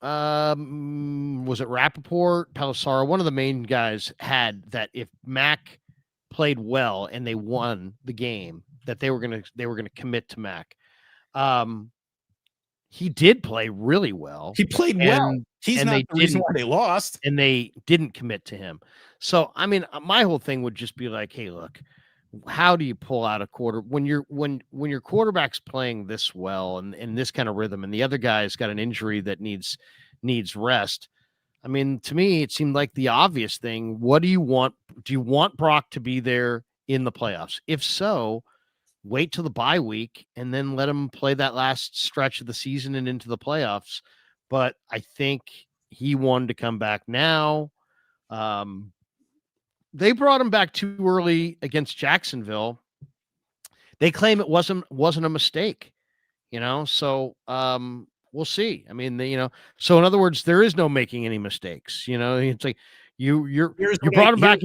was it Rappaport, Pelissaro? One of the main guys had that if Mac played well and they won the game, that they were going to commit to Mac. He did play really well. He played well. He's not the reason why they lost. And they didn't commit to him. So, I mean, my whole thing would just be like, hey, look, how do you pull out a quarter when your quarterback's playing this well and in this kind of rhythm, and the other guy's got an injury that needs rest? I mean, to me, it seemed like the obvious thing. What do you want? Do you want Brock to be there in the playoffs? If so, wait till the bye week and then let him play that last stretch of the season and into the playoffs. But I think he wanted to come back now. They brought him back too early against Jacksonville. They claim it wasn't a mistake, so we'll see. I mean, so in other words, there is no making any mistakes. It's like you brought him back.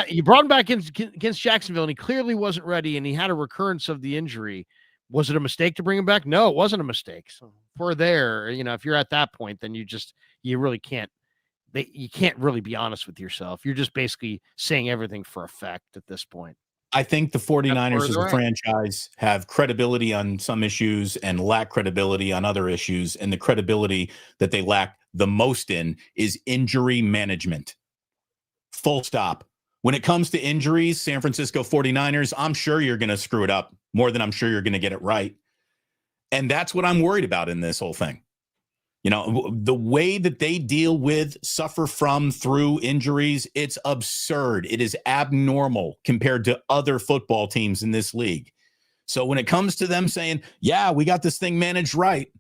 You brought him back against Jacksonville, and he clearly wasn't ready, and he had a recurrence of the injury. Was it a mistake to bring him back? No, it wasn't a mistake. So if we're there, if you're at that point, then you really can't. You can't really be honest with yourself. You're just basically saying everything for effect at this point. I think the 49ers as a franchise have credibility on some issues and lack credibility on other issues. And the credibility that they lack the most in is injury management. Full stop. When it comes to injuries, San Francisco 49ers, I'm sure you're going to screw it up more than I'm sure you're going to get it right. And that's what I'm worried about in this whole thing. The way that they deal with, suffer from, through injuries, it's absurd. It is abnormal compared to other football teams in this league. So when it comes to them saying, yeah, we got this thing managed right,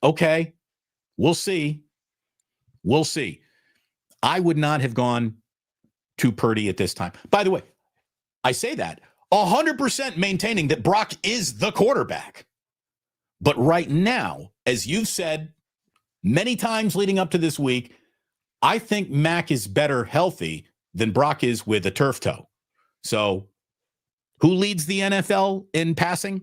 okay, we'll see. We'll see. I would not have gone to Purdy at this time. By the way, I say that 100% maintaining that Brock is the quarterback. But right now, as you've said many times leading up to this week, I think Mac is better healthy than Brock is with a turf toe. So who leads the NFL in passing?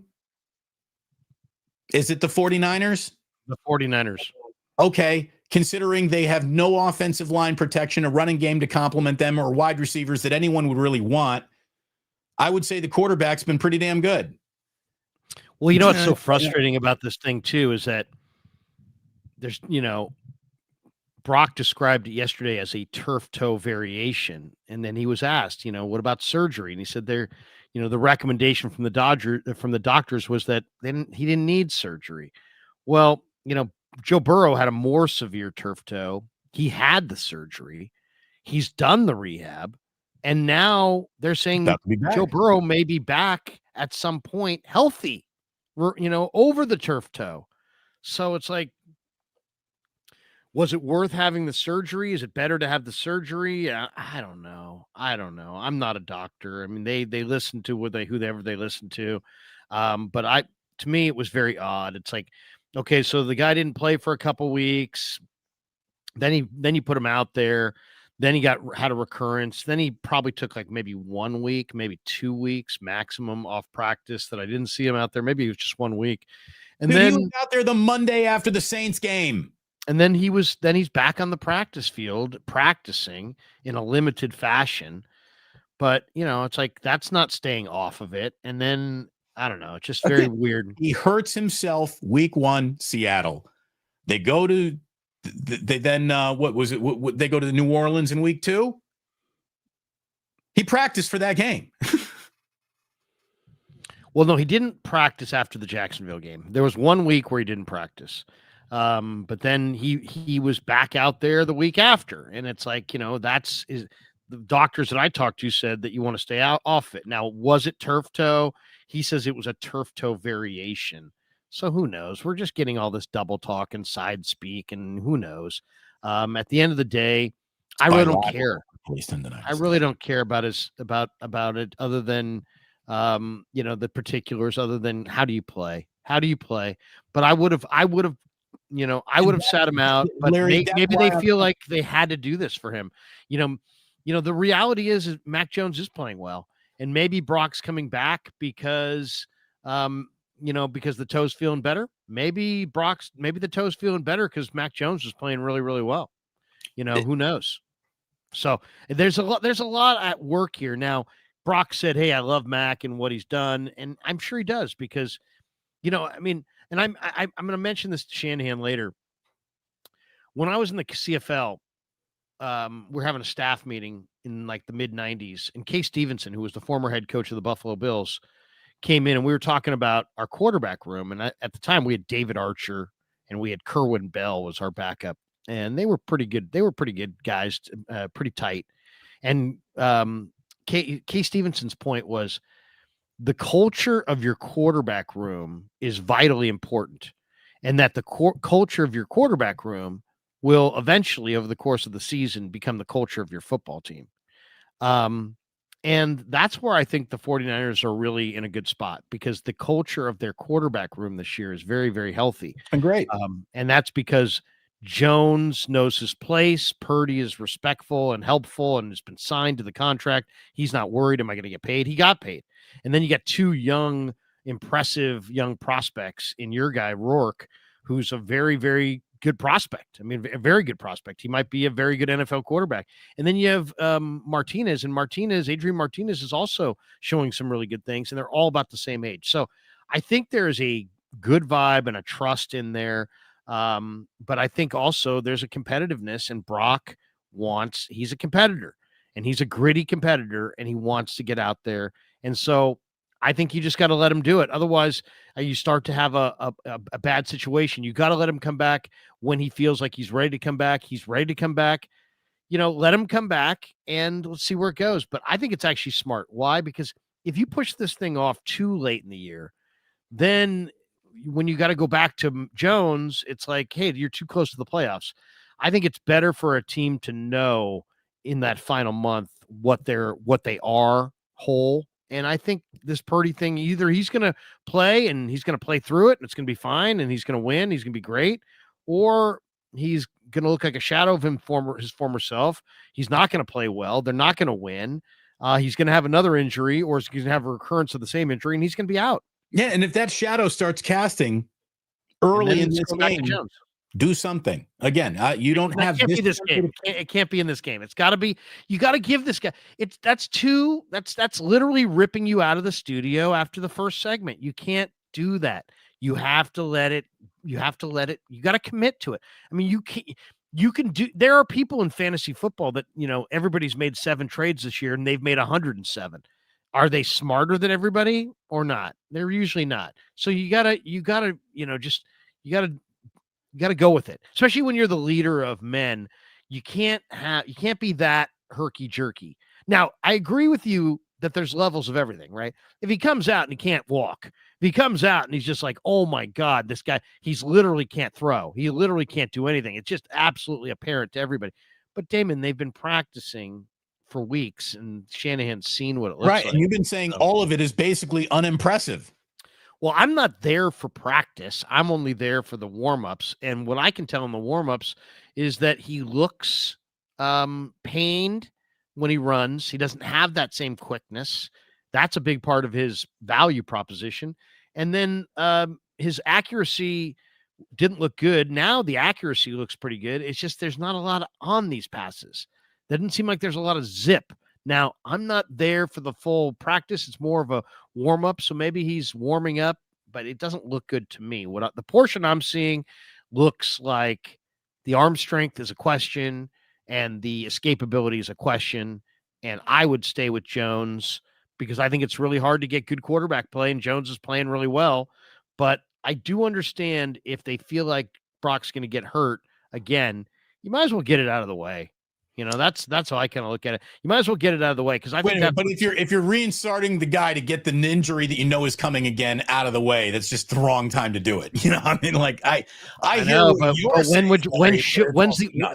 Is it the 49ers? The 49ers. Okay, considering they have no offensive line protection, a running game to complement them, or wide receivers that anyone would really want, I would say the quarterback's been pretty damn good. Well, you know what's so frustrating about this thing, too, is that there's, Brock described it yesterday as a turf toe variation. And then he was asked, what about surgery? And he said the recommendation from the doctors was that he didn't need surgery. Well, Joe Burrow had a more severe turf toe. He had the surgery. He's done the rehab. And now they're saying Joe Burrow may be back at some point healthy, over the turf toe. So it's like, was it worth having the surgery? Is it better to have the surgery? I don't know. I'm not a doctor. I mean, they listen to whoever they listen to. But to me, it was very odd. It's like, okay, so the guy didn't play for a couple weeks. Then you put him out there. Then he had a recurrence. Then he probably took like maybe 1 week, maybe 2 weeks maximum off practice that I didn't see him out there. Maybe it was just 1 week. And then he was out there the Monday after the Saints game. And then he's back on the practice field practicing in a limited fashion. But, it's like, that's not staying off of it. And then, I don't know, it's just very weird. He hurts himself week 1, Seattle. They go to, they then, what was it? They go to the New Orleans in week 2. He practiced for that game. Well, no, he didn't practice after the Jacksonville game. There was 1 week where he didn't practice. But then he was back out there the week after. And it's like, the doctors that I talked to said that you want to stay off it. Now, was it turf toe? He says it was a turf toe variation. So who knows? We're just getting all this double talk and side speak, and who knows? At the end of the day, I really don't care. I really don't care about it other than, the particulars, other than how do you play? But I would have sat him out, but Larry, maybe they feel like they had to do this for him. The reality is Mac Jones is playing well, and maybe Brock's coming back because the toe's feeling better. Maybe the toe's feeling better because Mac Jones is playing really, really well. Who knows? So there's a lot at work here. Now, Brock said, "Hey, I love Mac and what he's done," and I'm sure he does because, and I'm going to mention this to Shanahan later. When I was in the CFL, we're having a staff meeting in like the mid 90s, and Kay Stevenson, who was the former head coach of the Buffalo Bills, came in, and we were talking about our quarterback room. And at the time we had David Archer and we had Kerwin Bell was our backup, and they were pretty good. They were pretty good guys, pretty tight. And Kay Stevenson's point was, the culture of your quarterback room is vitally important, and that the culture of your quarterback room will eventually, over the course of the season, become the culture of your football team. And that's where I think the 49ers are really in a good spot, because the culture of their quarterback room this year is very, very healthy. And great. And that's because Jones knows his place. Purdy is respectful and helpful and has been signed to the contract. He's not worried, am I going to get paid? He got paid. And then you got 2 young, impressive young prospects in your guy, Rourke, who's a very, very good prospect. I mean, a very good prospect. He might be a very good NFL quarterback. And then you have Martinez, and Adrian Martinez is also showing some really good things, and they're all about the same age. So I think there's a good vibe and a trust in there. But I think also there's a competitiveness, and Brock he's a competitor, and he's a gritty competitor, and he wants to get out there. And so I think you just got to let him do it. Otherwise, you start to have a bad situation. You got to let him come back when he feels like he's ready to come back. He's ready to come back. Let him come back, and let's see where it goes. But I think it's actually smart. Why? Because if you push this thing off too late in the year, then when you got to go back to Jones, it's like, hey, you're too close to the playoffs. I think it's better for a team to know in that final month what they are whole. And I think this Purdy thing, either he's going to play and he's going to play through it and it's going to be fine and he's going to win, he's going to be great, or he's going to look like a shadow of his former self. He's not going to play well. They're not going to win. He's going to have another injury, or he's going to have a recurrence of the same injury, and he's going to be out. Yeah, and if that shadow starts casting And early then in it's this going back to game, Jones. do something. Again, you don't That have can't this. be this game. It can't be in this game. It's got to be. You got to give this guy. That's literally ripping you out of the studio after the first segment. You can't do that. You have to let it. You got to commit to it. I mean, you can do. There are people in fantasy football that everybody's made 7 trades this year and they've made 107. Are they smarter than everybody or not? They're usually not. So you gotta go with it, especially when you're the leader of men. You can't be that herky jerky. Now, I agree with you that there's levels of everything, right? If he comes out and he can't walk, if he comes out and he's just like, oh my God, this guy, he's literally can't throw. He literally can't do anything. It's just absolutely apparent to everybody. But Damon, they've been practicing for weeks and Shanahan's seen what it looks like. And you've been saying all of it is basically unimpressive. Well, I'm not there for practice. I'm only there for the warm-ups. And what I can tell in the warm-ups is that he looks pained when he runs. He doesn't have that same quickness. That's a big part of his value proposition. And then his accuracy didn't look good. Now the accuracy looks pretty good. It's just there's not a lot on these passes. Doesn't seem like there's a lot of zip. Now, I'm not there for the full practice. It's more of a warm-up, so maybe he's warming up, but it doesn't look good to me. The portion I'm seeing looks like the arm strength is a question and the escapability is a question, and I would stay with Jones because I think it's really hard to get good quarterback play, and Jones is playing really well. But I do understand if they feel like Brock's going to get hurt again, you might as well get it out of the way. That's how I kind of look at it. You might as well get it out of the way because I think that. But if you're reinstarting the guy to get the injury that is coming again out of the way, that's just the wrong time to do it. I mean, like I know, but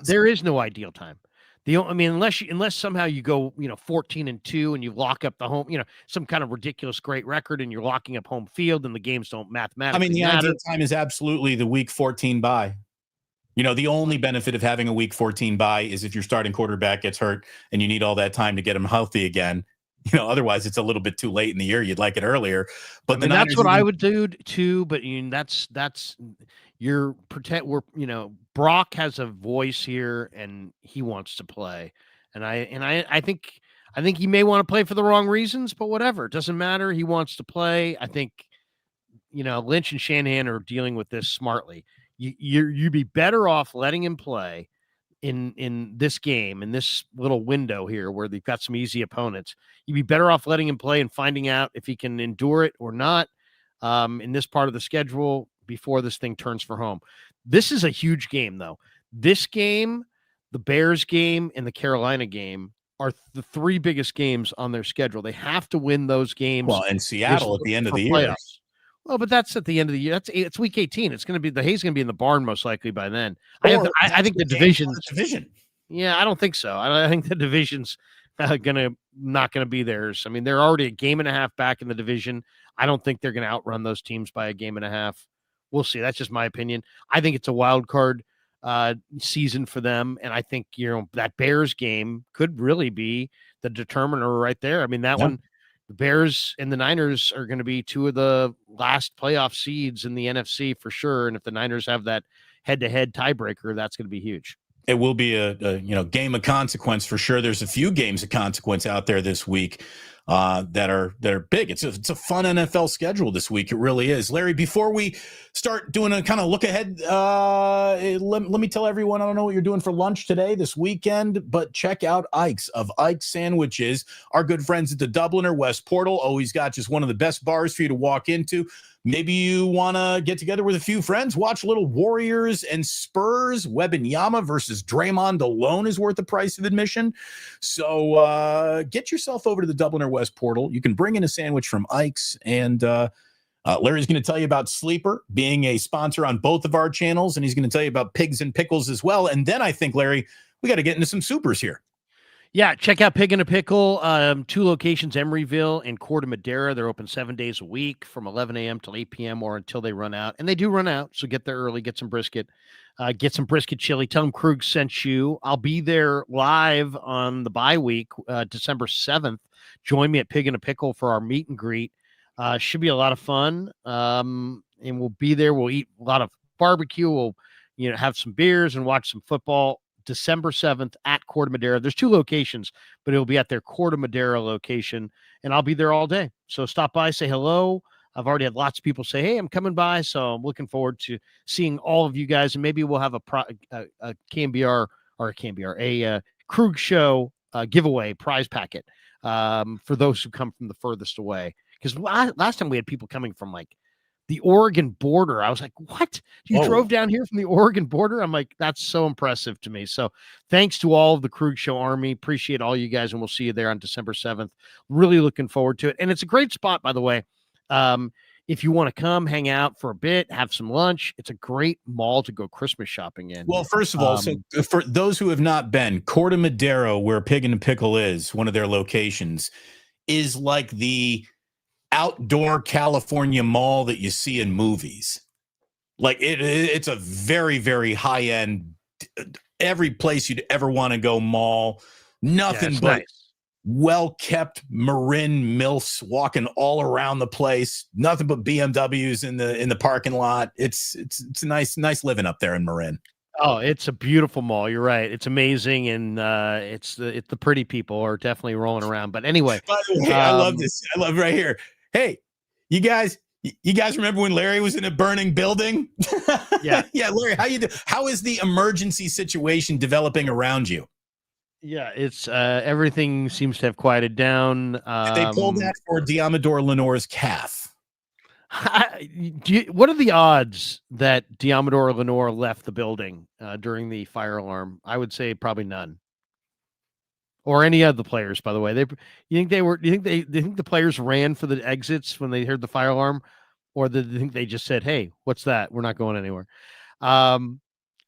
there is no ideal time. Unless somehow you go 14-2 and you lock up the home, some kind of ridiculous great record and you're locking up home field and the games don't mathematically. The ideal time is absolutely the week 14 bye. The only benefit of having a week 14 bye is if your starting quarterback gets hurt and you need all that time to get him healthy again. Otherwise it's a little bit too late in the year. You'd like it earlier. But that's what I would do too. But Brock has a voice here and he wants to play. And I think he may want to play for the wrong reasons, but whatever. It doesn't matter. He wants to play. I think, Lynch and Shanahan are dealing with this smartly. You'd be better off letting him play in this game, in this little window here where they've got some easy opponents. You'd be better off letting him play and finding out if he can endure it or not in this part of the schedule before this thing turns for home. This is a huge game, though. This game, the Bears game, and the Carolina game are the 3 biggest games on their schedule. They have to win those games. Well, and Seattle at the end of the year. Playoffs. Well, but that's at the end of the year. It's week 18. It's going to be the hay's going to be in the barn most likely by then. I think the division. Yeah, I don't think so. I think the division's not going to be theirs. I mean, they're already a game and a half back in the division. I don't think they're going to outrun those teams by a game and a half. We'll see. That's just my opinion. I think it's a wild card season for them, and I think that Bears game could really be the determiner right there. I mean, that one. The Bears and the Niners are going to be 2 of the last playoff seeds in the NFC for sure. And if the Niners have that head-to-head tiebreaker, that's going to be huge. It will be a game of consequence for sure. There's a few games of consequence out there this week that are big. It's a fun NFL schedule this week. It really is. Larry, before we start doing a kind of look ahead, let me tell everyone, I don't know what you're doing for lunch today, this weekend, but check out Ike's of Ike's Sandwiches. Our good friends at the Dubliner West Portal always got just one of the best bars for you to walk into. Maybe you want to get together with a few friends, watch a little Warriors and Spurs. Wembanyama versus Draymond alone is worth the price of admission. So get yourself over to the Dubliner West Portal. You can bring in a sandwich from Ike's. And Larry's going to tell you about Sleeper being a sponsor on both of our channels. And he's going to tell you about Pigs and Pickles as well. And then I think, Larry, we got to get into some supers here. Yeah, check out Pig in a Pickle. 2 locations, Emeryville and Corte Madera. They're open 7 days a week from 11 a.m. till 8 p.m. or until they run out. And they do run out, so get there early, get some brisket. Get some brisket chili. Tell them Krug sent you. I'll be there live on the bye week, December 7th. Join me at Pig in a Pickle for our meet and greet. Should be a lot of fun. And we'll be there. We'll eat a lot of barbecue. We'll have some beers and watch some football. December 7th at Corte Madera. There's 2 locations, but it'll be at their Corte Madera location, and I'll be there all day. So stop by, say hello. I've already had lots of people say, hey, I'm coming by, so I'm looking forward to seeing all of you guys, and maybe we'll have a KMBR or a Krug Show giveaway prize packet for those who come from the furthest away. Because last time we had people coming from like the Oregon border. I was like, what? You drove down here from the Oregon border? I'm like, that's so impressive to me. So thanks to all of the Krug Show Army. Appreciate all you guys, and we'll see you there on December 7th. Really looking forward to it. And it's a great spot, by the way. If you want to come hang out for a bit, have some lunch, it's a great mall to go Christmas shopping in. Well, first of all, so for those who have not been, Corte Madera, where Pig in a Pickle is, one of their locations, is like the outdoor California mall that you see in movies. Like it's a very, very high end, every place you'd ever want to go mall. Nothing but nice, well-kept Marin MILFs walking all around the place. Nothing but BMWs in the parking lot. It's nice living up there in Marin. Oh, it's a beautiful mall. You're right. It's amazing, and it's the pretty people are definitely rolling around. But anyway, by the way, I love this. I love right here. Hey, you guys remember when Larry was in a burning building? Yeah. Yeah, Larry, how is the emergency situation developing around you? Yeah, it's everything seems to have quieted down. Did they pull that for Diamador Lenore's calf? What are the odds that Diamador Lenore left the building during the fire alarm? I would say probably none. Or any of the players, by the way. Do you think the players ran for the exits when they heard the fire alarm, or do you think they just said, "Hey, what's that? We're not going anywhere"?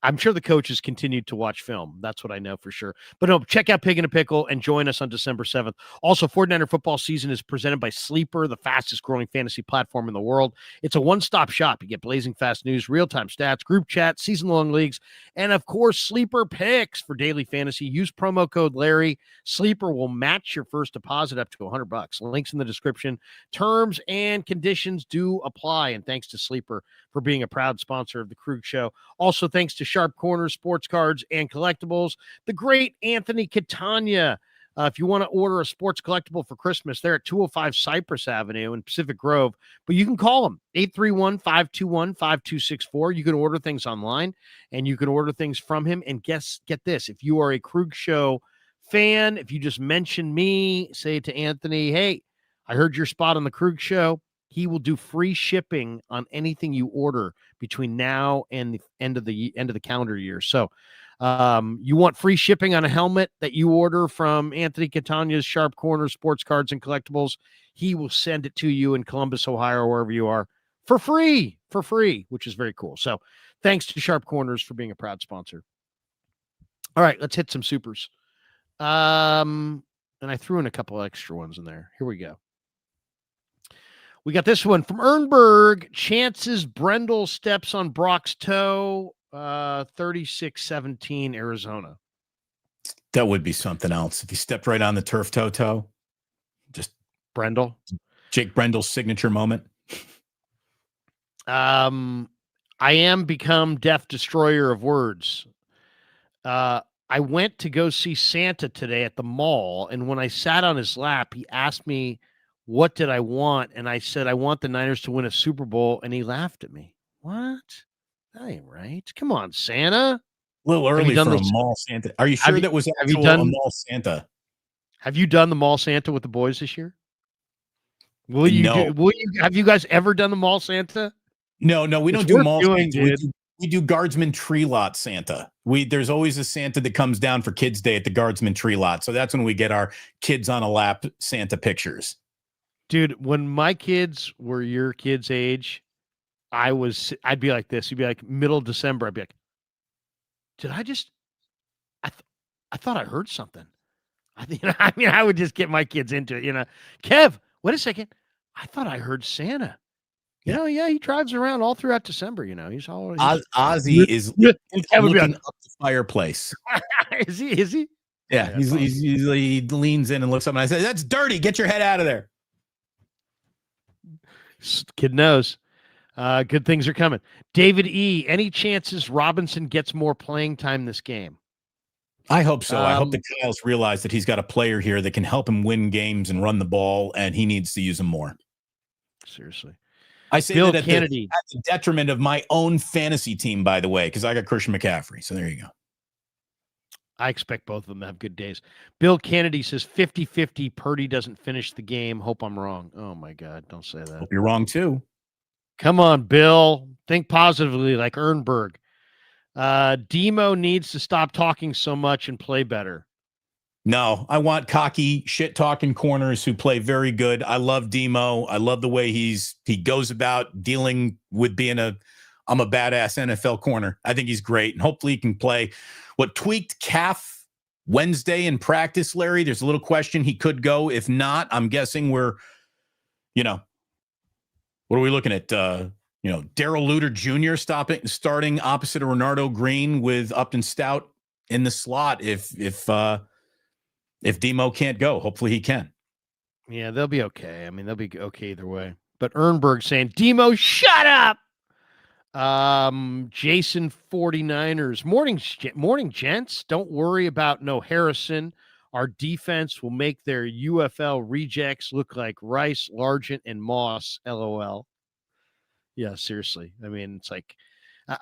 I'm sure the coaches continued to watch film. That's what I know for sure. But no, check out Pig in a Pickle and join us on December 7th. Also, 49er football season is presented by Sleeper, the fastest growing fantasy platform in the world. It's a one-stop shop. You get blazing fast news, real-time stats, group chat, season-long leagues, and of course, Sleeper picks for daily fantasy. Use promo code Larry. Sleeper will match your first deposit up to $100. Links in the description. Terms and conditions do apply. And thanks to Sleeper for being a proud sponsor of the Krug Show. Also, thanks to Sharp Corners, Sports Cards, and Collectibles. The great Anthony Catania. If you want to order a sports collectible for Christmas, they're at 205 Cypress Avenue in Pacific Grove. But you can call them, 831-521-5264. You can order things online, and you can order things from him. And get this, if you are a Krug Show fan, if you just mention me, say to Anthony, hey, I heard your spot on the Krug Show, he will do free shipping on anything you order between now and the end of the calendar year. So you want free shipping on a helmet that you order from Anthony Catania's Sharp Corners, Sports Cards, and Collectibles. He will send it to you in Columbus, Ohio, or wherever you are for free, which is very cool. So thanks to Sharp Corners for being a proud sponsor. All right, let's hit some supers. And I threw in a couple extra ones in there. Here we go. We got this one from Ernberg. Chances Brendel steps on Brock's toe. 36-17 Arizona. That would be something else. If he stepped right on the turf toe. Just Brendel. Jake Brendel's signature moment. I am become deaf destroyer of words. I went to go see Santa today at the mall, and when I sat on his lap, he asked me, what did I want? And I said, I want the Niners to win a Super Bowl. And he laughed at me. What? That ain't right. Come on, Santa. A little early for a mall Santa. Are you sure that was actual a mall Santa? Have you done the mall Santa with the boys this year? Have you guys ever done the mall Santa? No, we don't do mall Santa. We do Guardsman Tree Lot Santa. There's always a Santa that comes down for Kids Day at the Guardsman Tree Lot. So that's when we get our kids on a lap Santa pictures. Dude, when my kids were your kids' age, I'd be like this. You'd be like middle of December. I'd be like, I thought I heard something. I mean, I would just get my kids into it. Kev, wait a second. I thought I heard Santa. Yeah, he drives around all throughout December. He's always Ozzy is and Kev would be looking like, up the fireplace. Is he? Yeah, he leans in and looks up, and I say, "That's dirty. Get your head out of there." Kid knows. Good things are coming. David E. Any chances Robinson gets more playing time this game? I hope so. I hope the Kyles realize that he's got a player here that can help him win games and run the ball, and he needs to use him more. Seriously. I say Bill that at Kennedy. at the detriment of my own fantasy team, by the way, because I got Christian McCaffrey. So there you go. I expect both of them to have good days. Bill Kennedy says 50-50 Purdy doesn't finish the game. Hope I'm wrong. Oh, my God. Don't say that. Hope you're wrong, too. Come on, Bill. Think positively like Ernberg. Demo needs to stop talking so much and play better. No, I want cocky, shit-talking corners who play very good. I love Demo. I love the way he goes about dealing with being I'm a badass NFL corner. I think he's great, and hopefully he can play. What tweaked calf Wednesday in practice, Larry? There's a little question he could go. If not, I'm guessing we're, what are we looking at? Daryl Luter Jr. starting opposite of Renardo Green with Upton Stout in the slot. If Demo can't go, hopefully he can. Yeah, they'll be okay. I mean, they'll be okay either way. But Ernberg saying, Demo, shut up. Jason 49ers. Morning, gents. Don't worry about no Harrison. Our defense will make their UFL rejects look like Rice, Largent, and Moss. LOL. Yeah, seriously. I mean, it's like,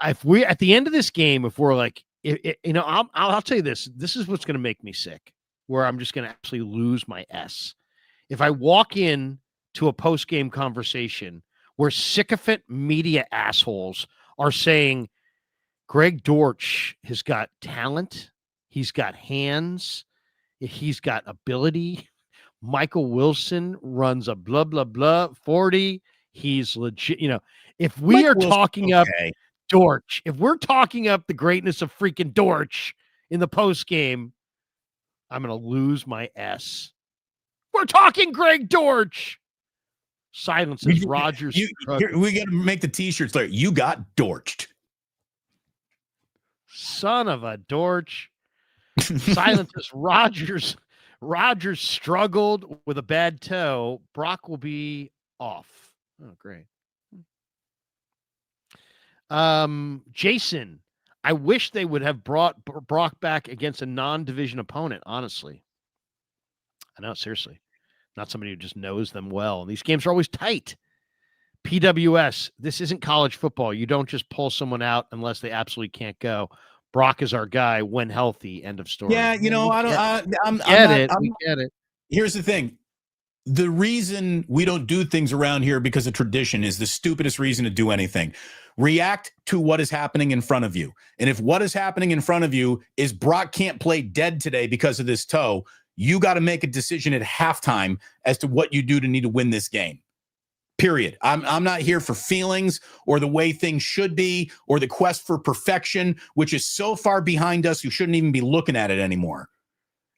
if we at the end of this game, if we're like, I'll tell you this. This is what's going to make me sick, where I'm just going to actually lose my S. If I walk in to a post-game conversation where sycophant media assholes are saying Greg Dortch has got talent, he's got hands, he's got ability. Michael Wilson runs a blah, blah, blah 40. He's legit. If we are talking up Dortch, if we're talking up the greatness of freaking Dortch in the post-game, I'm going to lose my S. We're talking Greg Dortch. Silences Rogers. We got to make the T-shirts there. You got Dorched. Son of a Dortch. Silences Rogers. Rogers struggled with a bad toe. Brock will be off. Oh, great. Jason, I wish they would have brought Brock back against a non-division opponent, honestly. I know, seriously. Not somebody who just knows them well. And these games are always tight. PWS, this isn't college football. You don't just pull someone out unless they absolutely can't go. Brock is our guy when healthy. End of story. Yeah, We get it. Here's the thing. The reason we don't do things around here because of tradition is the stupidest reason to do anything. React to what is happening in front of you. And if what is happening in front of you is Brock can't play dead today because of this toe, you got to make a decision at halftime as to what you do to need to win this game. Period. I'm not here for feelings or the way things should be or the quest for perfection, which is so far behind us, you shouldn't even be looking at it anymore.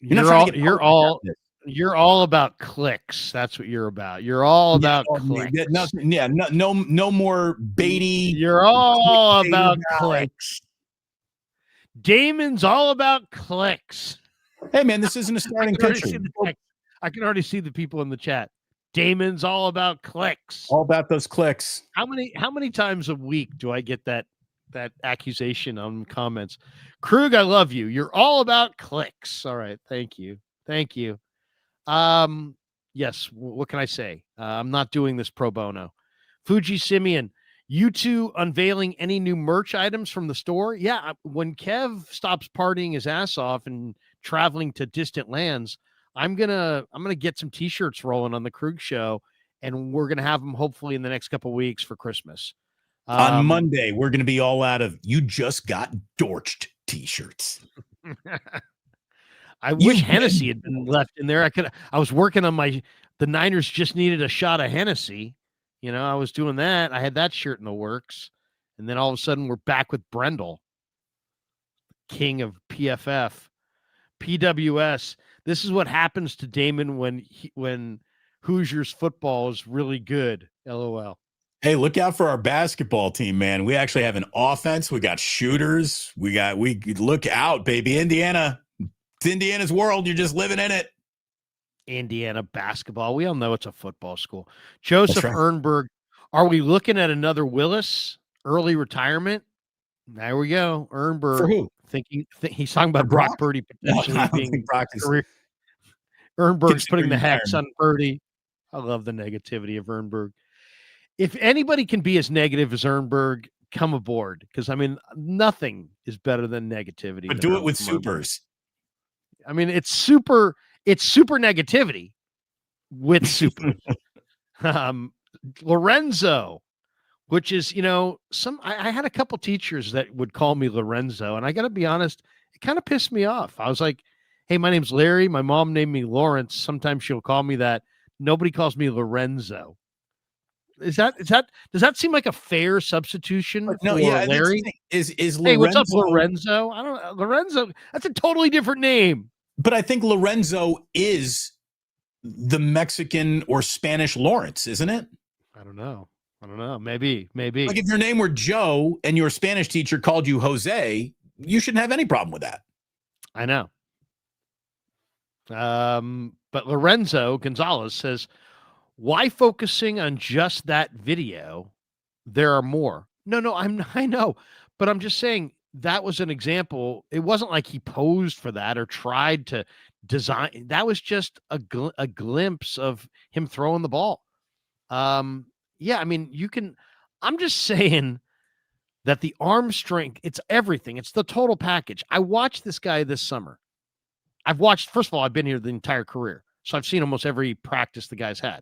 You're all about clicks. That's what you're about. You're all about clicks. No more baity. You're all about clicks. Damon's all about clicks. Hey, man, this isn't a starting pitcher. I can already see the people in the chat. Damon's all about clicks. All about those clicks. How many times a week do I get that accusation on comments? Krug, I love you. You're all about clicks. All right. Thank you. Yes. What can I say? I'm not doing this pro bono. Fuji Simeon, you two unveiling any new merch items from the store? Yeah. When Kev stops partying his ass off and traveling to distant lands, I'm gonna get some t-shirts rolling on the Krug Show, and we're gonna have them hopefully in the next couple of weeks for Christmas. On Monday, we're gonna be all out of "You just got dorched" t-shirts. I wish Hennessy had been left in there. I was working on the Niners just needed a shot of Hennessy. I was doing that. I had that shirt in the works, and then all of a sudden we're back with Brendel, king of PFF. PWS. This is what happens to Damon when Hoosiers football is really good. LOL. Hey, look out for our basketball team, man. We actually have an offense. We got shooters. We look out, baby. Indiana. It's Indiana's world. You're just living in it. Indiana basketball. We all know it's a football school. Joseph right. Ernberg. Are we looking at another Willis early retirement? There we go. Ernberg. For who? He's talking about For Brock Brock? Purdy No, potentially I don't being think Brock is career. Ernberg's putting the considering hex on Purdy. I love the negativity of Ernberg. If anybody can be as negative as Ernberg, come aboard. Because, I mean, nothing is better than negativity. But do it with supers. I mean, it's super negativity with supers. Lorenzo, which is, I had a couple teachers that would call me Lorenzo. And I got to be honest, it kind of pissed me off. I was like, hey, my name's Larry. My mom named me Lawrence. Sometimes she'll call me that. Nobody calls me Lorenzo. Does that seem like a fair substitution for Larry? Is Lorenzo? Hey, what's up, Lorenzo? I don't know. Lorenzo, that's a totally different name. But I think Lorenzo is the Mexican or Spanish Lawrence, isn't it? I don't know. Maybe. Like if your name were Joe and your Spanish teacher called you Jose, you shouldn't have any problem with that. I know. But Lorenzo Gonzalez says, why focusing on just that video? There are more. No, I know, but I'm just saying that was an example. It wasn't like he posed for that or tried to design. That was just a glimpse of him throwing the ball. Yeah, I mean, I'm just saying that the arm strength, it's everything. It's the total package. I watched this guy this summer. First of all, I've been here the entire career, so I've seen almost every practice the guy's had.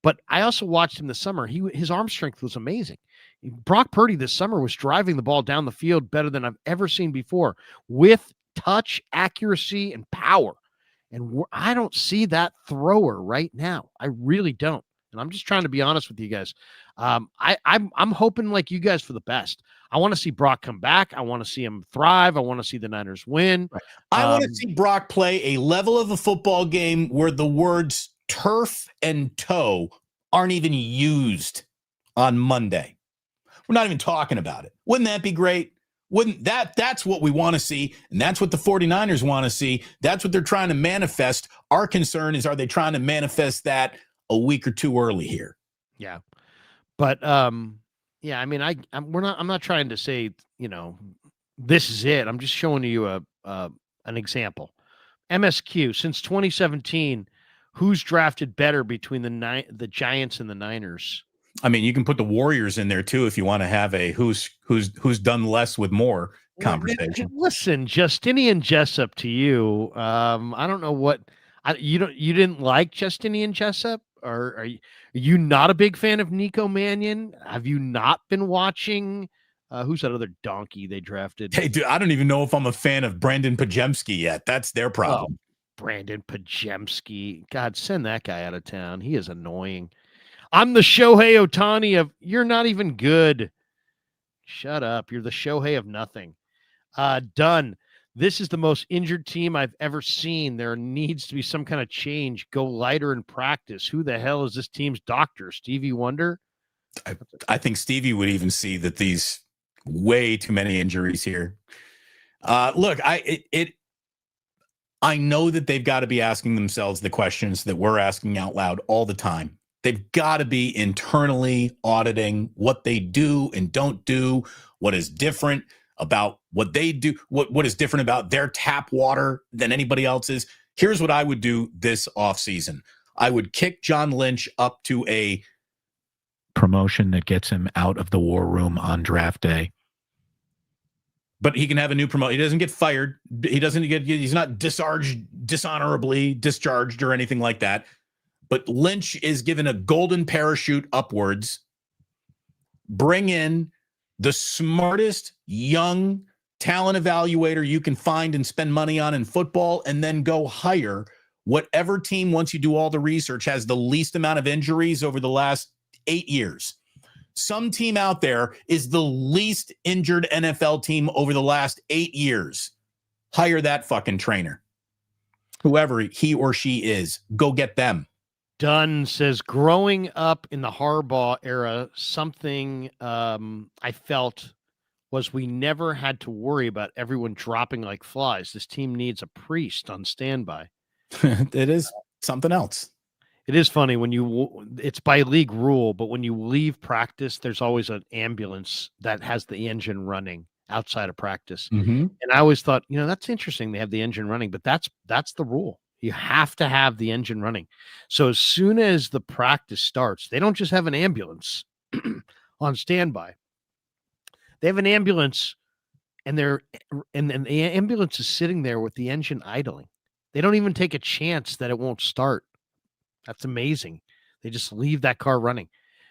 But I also watched him this summer. His arm strength was amazing. Brock Purdy this summer was driving the ball down the field better than I've ever seen before with touch, accuracy, and power. And I don't see that thrower right now. I really don't. And I'm just trying to be honest with you guys. I'm hoping like you guys for the best. I want to see Brock come back. I want to see him thrive. I want to see the Niners win. Right. I want to see Brock play a level of a football game where the words turf and toe aren't even used on Monday. We're not even talking about it. Wouldn't that be great? That's what we want to see, and that's what the 49ers want to see. That's what they're trying to manifest. Our concern is, are they trying to manifest that a week or two early here? Yeah. But yeah, I mean, I'm not trying to say, this is it. I'm just showing you an example. MSQ since 2017, who's drafted better between the Giants and the Niners? I mean, you can put the Warriors in there too if you want to have a who's done less with more conversation. Listen, Justinian Jessup to you. I don't know what you didn't like Justinian Jessup, or are you not a big fan of Nico Mannion? Have you not been watching? Who's that other donkey they drafted? Hey, dude, I don't even know if I'm a fan of Brandon Pajemski yet. That's their problem. Brandon Pajemski. God, send that guy out of town. He is annoying. I'm the Shohei Ohtani of you're not even good. Shut up. You're the Shohei of nothing. Done. This is the most injured team I've ever seen. There needs to be some kind of change. Go lighter in practice. Who the hell is this team's doctor? Stevie Wonder? I think Stevie would even see that these way too many injuries here. Look, I know that they've got to be asking themselves the questions that we're asking out loud all the time. They've got to be internally auditing what they do and don't do, what is different about what they do, what is different about their tap water than anybody else's. Here's what I would do this offseason. I would kick John Lynch up to a promotion that gets him out of the war room on draft day. But he can have a new promotion. He doesn't get fired. He's not dishonorably discharged or anything like that. But Lynch is given a golden parachute upwards. Bring in the smartest young talent evaluator you can find and spend money on in football, and then go hire whatever team, once you do all the research, has the least amount of injuries over the last 8 years. Some team out there is the least injured NFL team over the last 8 years. Hire that fucking trainer. whoever he or she is. Go get them. Dunn says, growing up in the Harbaugh era, something I felt was we never had to worry about everyone dropping like flies. This team needs a priest on standby. It is something else. It is funny when it's by league rule, but when you leave practice, there's always an ambulance that has the engine running outside of practice. Mm-hmm. And I always thought, that's interesting. They have the engine running, but that's the rule. You have to have the engine running. So as soon as the practice starts, they don't just have an ambulance on standby. They have an ambulance and the ambulance is sitting there with the engine idling. They don't even take a chance that it won't start. That's amazing. They just leave that car running.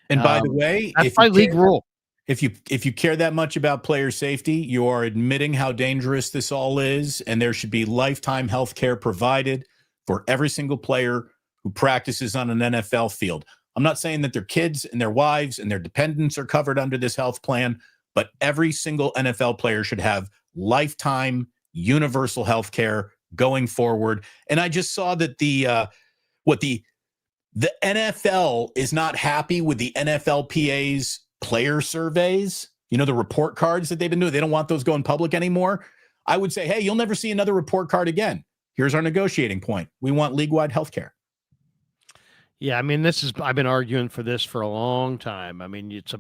And by the way, that's by league rule. If you care that much about player safety, you are admitting how dangerous this all is, and there should be lifetime health care provided for every single player who practices on an NFL field. I'm not saying that their kids and their wives and their dependents are covered under this health plan, but every single NFL player should have lifetime universal health care going forward. And I just saw that the NFL is not happy with the NFLPA's player surveys, the report cards that they've been doing. They don't want those going public anymore. I would say, hey, you'll never see another report card again. Here's our negotiating point. We want league-wide health care. Yeah, I've been arguing for this for a long time. It's a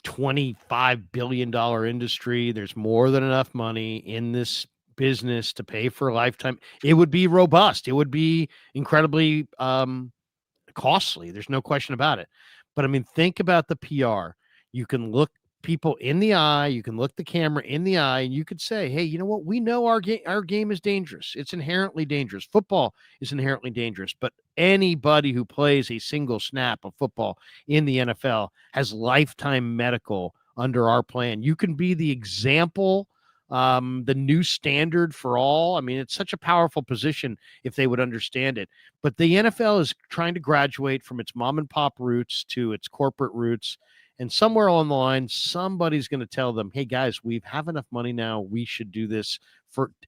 $25 billion industry. There's more than enough money in this business to pay for a lifetime. It would be robust. It would be incredibly costly. There's no question about it. But think about the PR. You can look people in the eye. You can look the camera in the eye, and you could say, hey, you know what? We know our game is dangerous. It's inherently dangerous. Football is inherently dangerous. But anybody who plays a single snap of football in the NFL has lifetime medical under our plan. You can be the example, the new standard for all. It's such a powerful position if they would understand it. But the NFL is trying to graduate from its mom and pop roots to its corporate roots. And somewhere along the line, somebody's going to tell them, hey, guys, we have enough money now. We should do this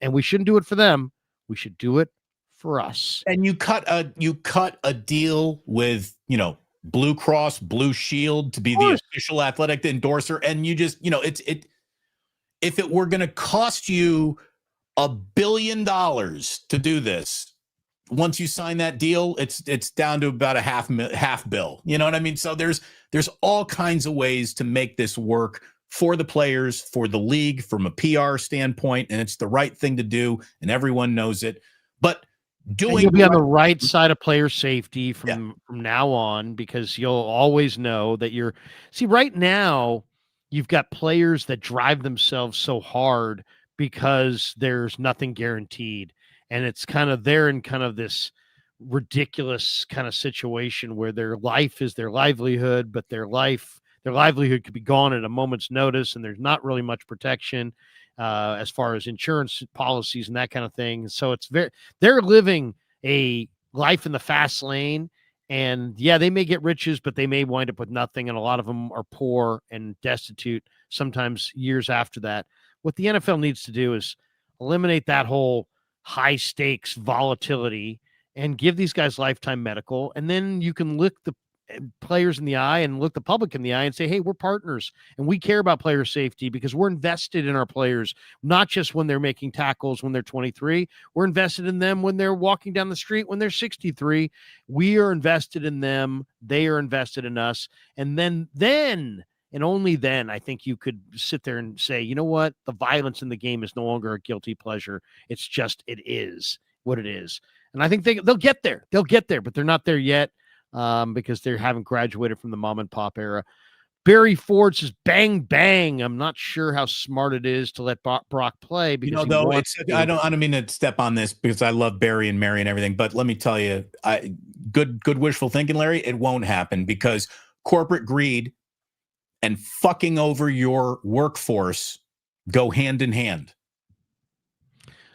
and we shouldn't do it for them. We should do it for us. And you cut a deal with, Blue Cross Blue Shield to be the official athletic endorser. And you just, if it were going to cost you $1 billion to do this, once you sign that deal, it's down to about a half bill. You know what I mean? So there's all kinds of ways to make this work for the players, for the league, from a PR standpoint, and it's the right thing to do, and everyone knows it. But you'll be on the right side of player safety from now on, because you'll always know that right now you've got players that drive themselves so hard because there's nothing guaranteed. And it's they're in this ridiculous kind of situation where their life is their livelihood, but their livelihood could be gone at a moment's notice. And there's not really much protection as far as insurance policies and that kind of thing. So they're living a life in the fast lane. And yeah, they may get riches, but they may wind up with nothing. And a lot of them are poor and destitute, sometimes years after that. What the NFL needs to do is eliminate that whole high stakes volatility and give these guys lifetime medical. And then you can look the players in the eye and look the public in the eye and say, hey, we're partners and we care about player safety because we're invested in our players, not just when they're making tackles when they're 23. We're invested in them when they're walking down the street when they're 63. We are invested in them. They are invested in us. And then and only then, I think you could sit there and say, you know what? The violence in the game is no longer a guilty pleasure. It's just, it is what it is. And I think they'll get there. They'll get there, but they're not there yet because they haven't graduated from the mom and pop era. Barry Ford says, bang, bang. I'm not sure how smart it is to let Brock play. Because I don't mean to step on this because I love Barry and Mary and everything, but let me tell you, good wishful thinking, Larry, it won't happen because corporate greed and fucking over your workforce go hand in hand.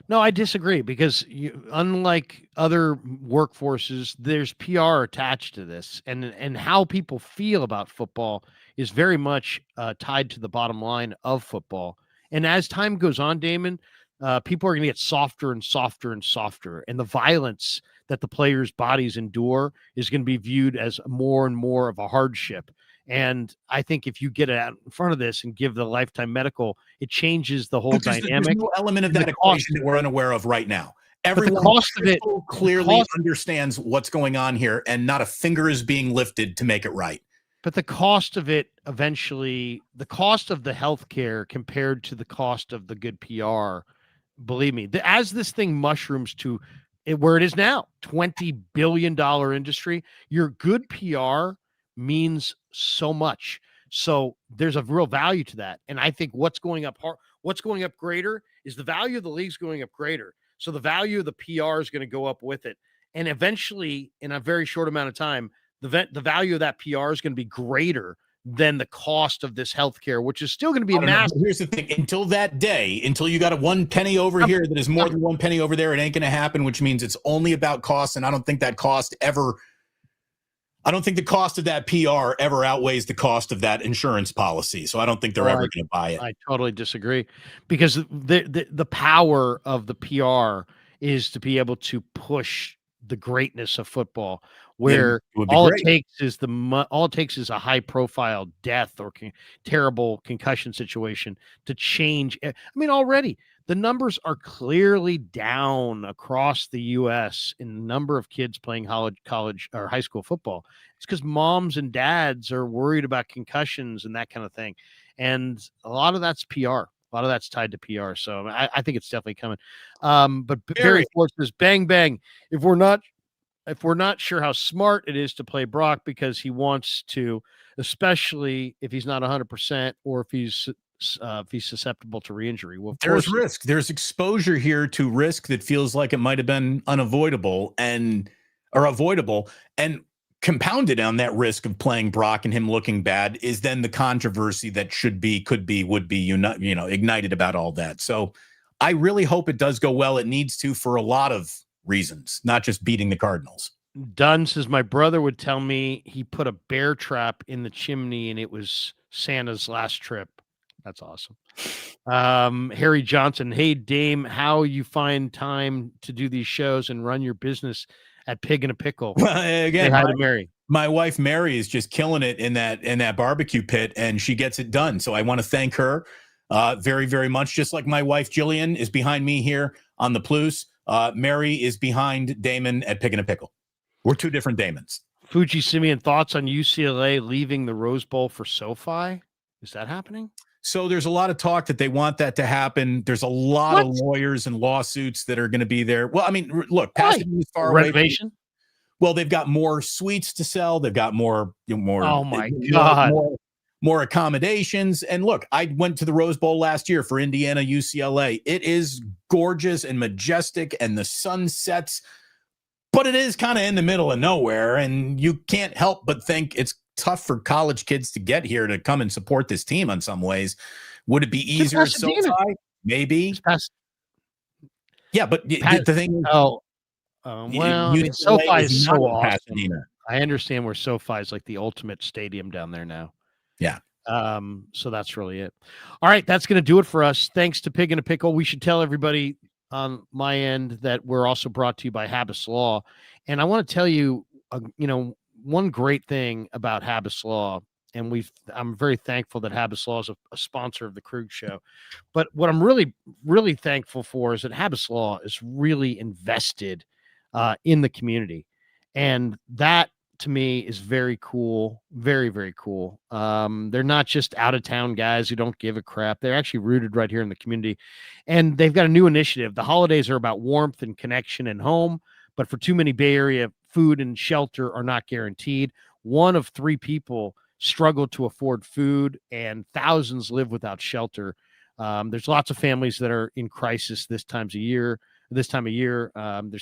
No, I disagree because unlike other workforces, there's PR attached to this, and how people feel about football is very much tied to the bottom line of football. And as time goes on, Damon, people are going to get softer and softer and softer. And the violence that the players' bodies endure is going to be viewed as more and more of a hardship. And I think if you get out in front of this and give the lifetime medical, it changes the whole But there's dynamic. no element of and that equation that we're unaware of right now. Everyone cost of it- clearly cost- understands what's going on here, and not a finger is being lifted to make it right. But the cost of it eventually, the cost of the healthcare compared to the cost of the good PR, believe me, as this thing mushrooms to where it is now, $20 billion industry, your good PR means so much. So there's a real value to that. And I think what's going up greater is the value of the league's going up greater. So the value of the PR is going to go up with it. And eventually, in a very short amount of time, the value of that PR is going to be greater than the cost of this healthcare, which is still going to be a massive. Here's the thing: until that day, until you got a 1 penny over here that is more than 1 penny over there, it ain't going to happen. Which means it's only about cost, and I don't think that cost ever. I don't think the cost of that PR ever outweighs the cost of that insurance policy. So I don't think they're ever going to buy it. I totally disagree, because the power of the PR is to be able to push the greatness of football, where all it takes is a high profile death or terrible concussion situation to change. I mean, already the numbers are clearly down across the U.S. in the number of kids playing college or high school football. It's because moms and dads are worried about concussions and that kind of thing. And a lot of that's PR. A lot of that's tied to PR. So I think it's definitely coming. But Barry Ford says, bang, bang. If we're not sure how smart it is to play Brock because he wants to, especially if he's not 100% or if he's susceptible to re-injury. Well, there's risk. There's exposure here to risk that feels like it might have been avoidable and compounded on that risk of playing Brock and him looking bad is then the controversy that would be ignited about all that. So I really hope it does go well. It needs to, for a lot of reasons, not just beating the Cardinals. Dunn says, my brother would tell me he put a bear trap in the chimney and it was Santa's last trip. That's awesome. Harry Johnson, hey Dame, how you find time to do these shows and run your business at Pig and a Pickle? Again, hi to Mary. My wife Mary is just killing it in that barbecue pit, and she gets it done. So I want to thank her very, very much. Just like my wife Jillian is behind me here on the Plus. Mary is behind Damon at Pig and a Pickle. We're two different Damons. Fuji Simeon, thoughts on UCLA leaving the Rose Bowl for SoFi? Is that happening? So there's a lot of talk that they want that to happen. There's a lot of lawyers and lawsuits that are going to be there. Well, I mean, look, Pasadena's far away. Renovation? Well, they've got more suites to sell. They've got more. Oh my God. More accommodations. And look, I went to the Rose Bowl last year for Indiana UCLA. It is gorgeous and majestic, and the sun sets, but it is kind of in the middle of nowhere, and you can't help but think it's tough for college kids to get here to come and support this team in some ways. Would it be easier at SoFi? Maybe. Yeah, but the thing is, SoFi is so awesome. Pasadena. I understand where SoFi is like the ultimate stadium down there now. Yeah. So that's really it. All right, that's going to do it for us. Thanks to Pig and a Pickle. We should tell everybody on my end that we're also brought to you by Habas Law. And I want to tell you, one great thing about Habas Law, and I'm very thankful that Habas Law is a sponsor of the Krug Show. But what I'm really, really thankful for is that Habas Law is really invested in the community. And that, to me, is very cool. Very, very cool. They're not just out-of-town guys who don't give a crap. They're actually rooted right here in the community. And they've got a new initiative. The holidays are about warmth and connection and home. But for too many Bay Area, food and shelter are not guaranteed. 1 of 3 people struggle to afford food, and thousands live without shelter. There's lots of families that are in crisis this time of year. There's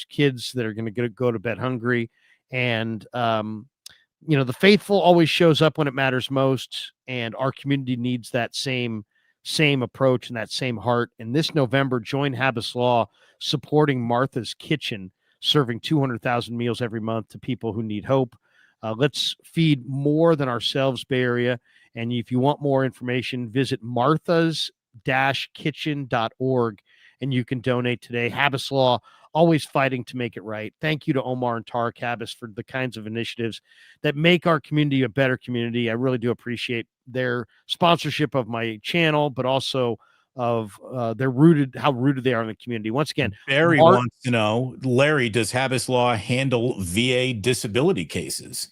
kids that are going to go to bed hungry. And, the faithful always shows up when it matters most. And our community needs that same approach and that same heart. And this November, join Habas Law supporting Martha's Kitchen, serving 200,000 meals every month to people who need hope. Let's feed more than ourselves, Bay Area. And if you want more information, visit marthas-kitchen.org and you can donate today. Habas Law, always fighting to make it right. Thank you to Omar and Tarek Habas for the kinds of initiatives that make our community a better community. I really do appreciate their sponsorship of my channel, but also of how rooted they are in the community. Once again, Barry wants to know, Larry, does Habas Law handle VA disability cases?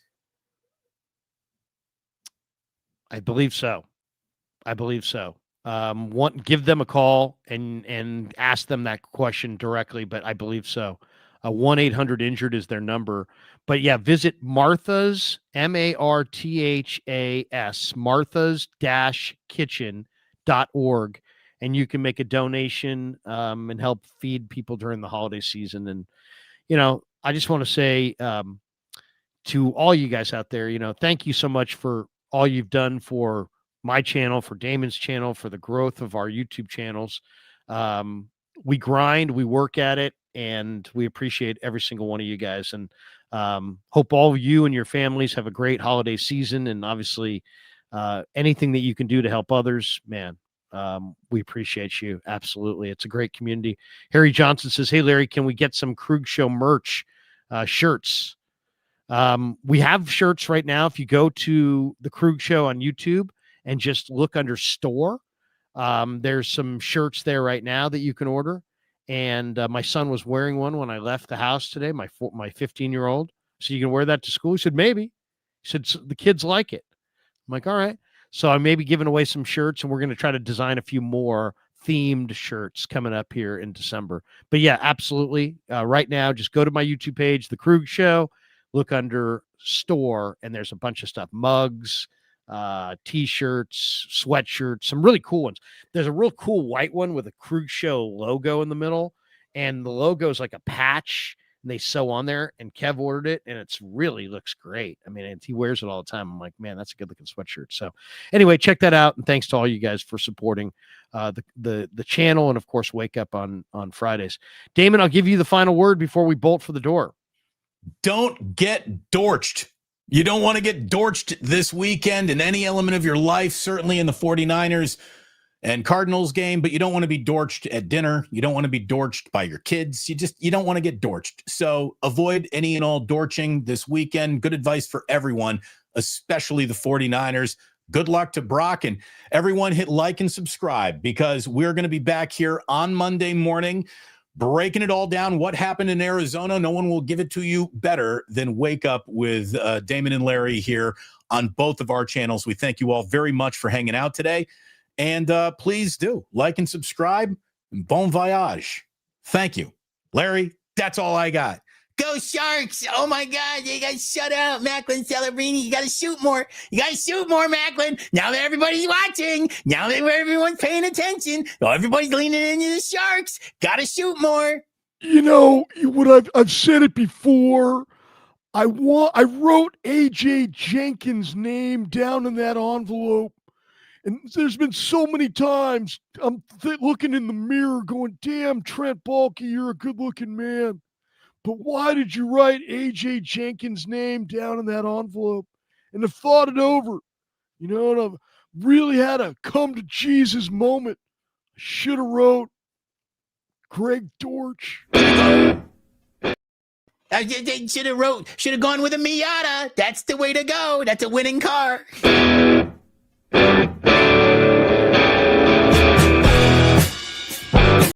I believe so. Give them a call and ask them that question directly, but I believe so. 1-800-INJURED is their number. But yeah, visit Martha's, MARTHAS, Martha's-kitchen.org, and you can make a donation and help feed people during the holiday season. And, I just want to say to all you guys out there, thank you so much for all you've done for my channel, for Damon's channel, for the growth of our YouTube channels. We grind, we work at it, and we appreciate every single one of you guys. And hope all of you and your families have a great holiday season. And obviously, anything that you can do to help others, man, we appreciate you. Absolutely. It's a great community. Harry Johnson says, hey, Larry, can we get some Krug Show merch, shirts? We have shirts right now. If you go to the Krug Show on YouTube and just look under store, there's some shirts there right now that you can order. And my son was wearing one when I left the house today, my 15-year-old. So you can wear that to school? He said, maybe. He said, the kids like it. I'm like, all right. So I may be giving away some shirts, and we're going to try to design a few more themed shirts coming up here in December. But yeah, absolutely. Right now, just go to my YouTube page, The Krug Show, look under store, and there's a bunch of stuff, mugs, t-shirts, sweatshirts, some really cool ones. There's a real cool white one with a Krug Show logo in the middle, and the logo is like a patch, and they sew on there, and Kev ordered it, and it's really looks great. I mean, he wears it all the time. I'm like, man, that's a good looking sweatshirt. So anyway, check that out, and thanks to all you guys for supporting the channel, and of course, Wake Up on Fridays. Damon, I'll give you the final word before we bolt for the door. Don't get dorched. You don't want to get dorched this weekend in any element of your life, certainly in the 49ers and Cardinals game, but you don't want to be dorched at dinner. You don't want to be dorched by your kids. You don't want to get dorched. So avoid any and all dorching this weekend. Good advice for everyone, especially the 49ers. Good luck to Brock, and everyone hit like and subscribe, because we're going to be back here on Monday morning breaking it all down. What happened in Arizona? No one will give it to you better than Wake Up with Damon and Larry here on both of our channels. We thank you all very much for hanging out today. And please do like and subscribe. Bon voyage. Thank you. Larry, that's all I got. Go Sharks! Oh my God, you guys shut out, Macklin Celebrini. You gotta shoot more. You gotta shoot more, Macklin. Now that everybody's watching, now that everyone's paying attention, everybody's leaning into the Sharks. Gotta shoot more. What I've said it before. I wrote AJ Jenkins' name down in that envelope, and there's been so many times I'm looking in the mirror, going, "Damn, Trent Baalke, you're a good-looking man." But why did you write AJ Jenkins' name down in that envelope? And I've thought it over, and I've really had a come to Jesus moment. I should have wrote Greg Dortch. Should have gone with a Miata. That's the way to go. That's a winning car.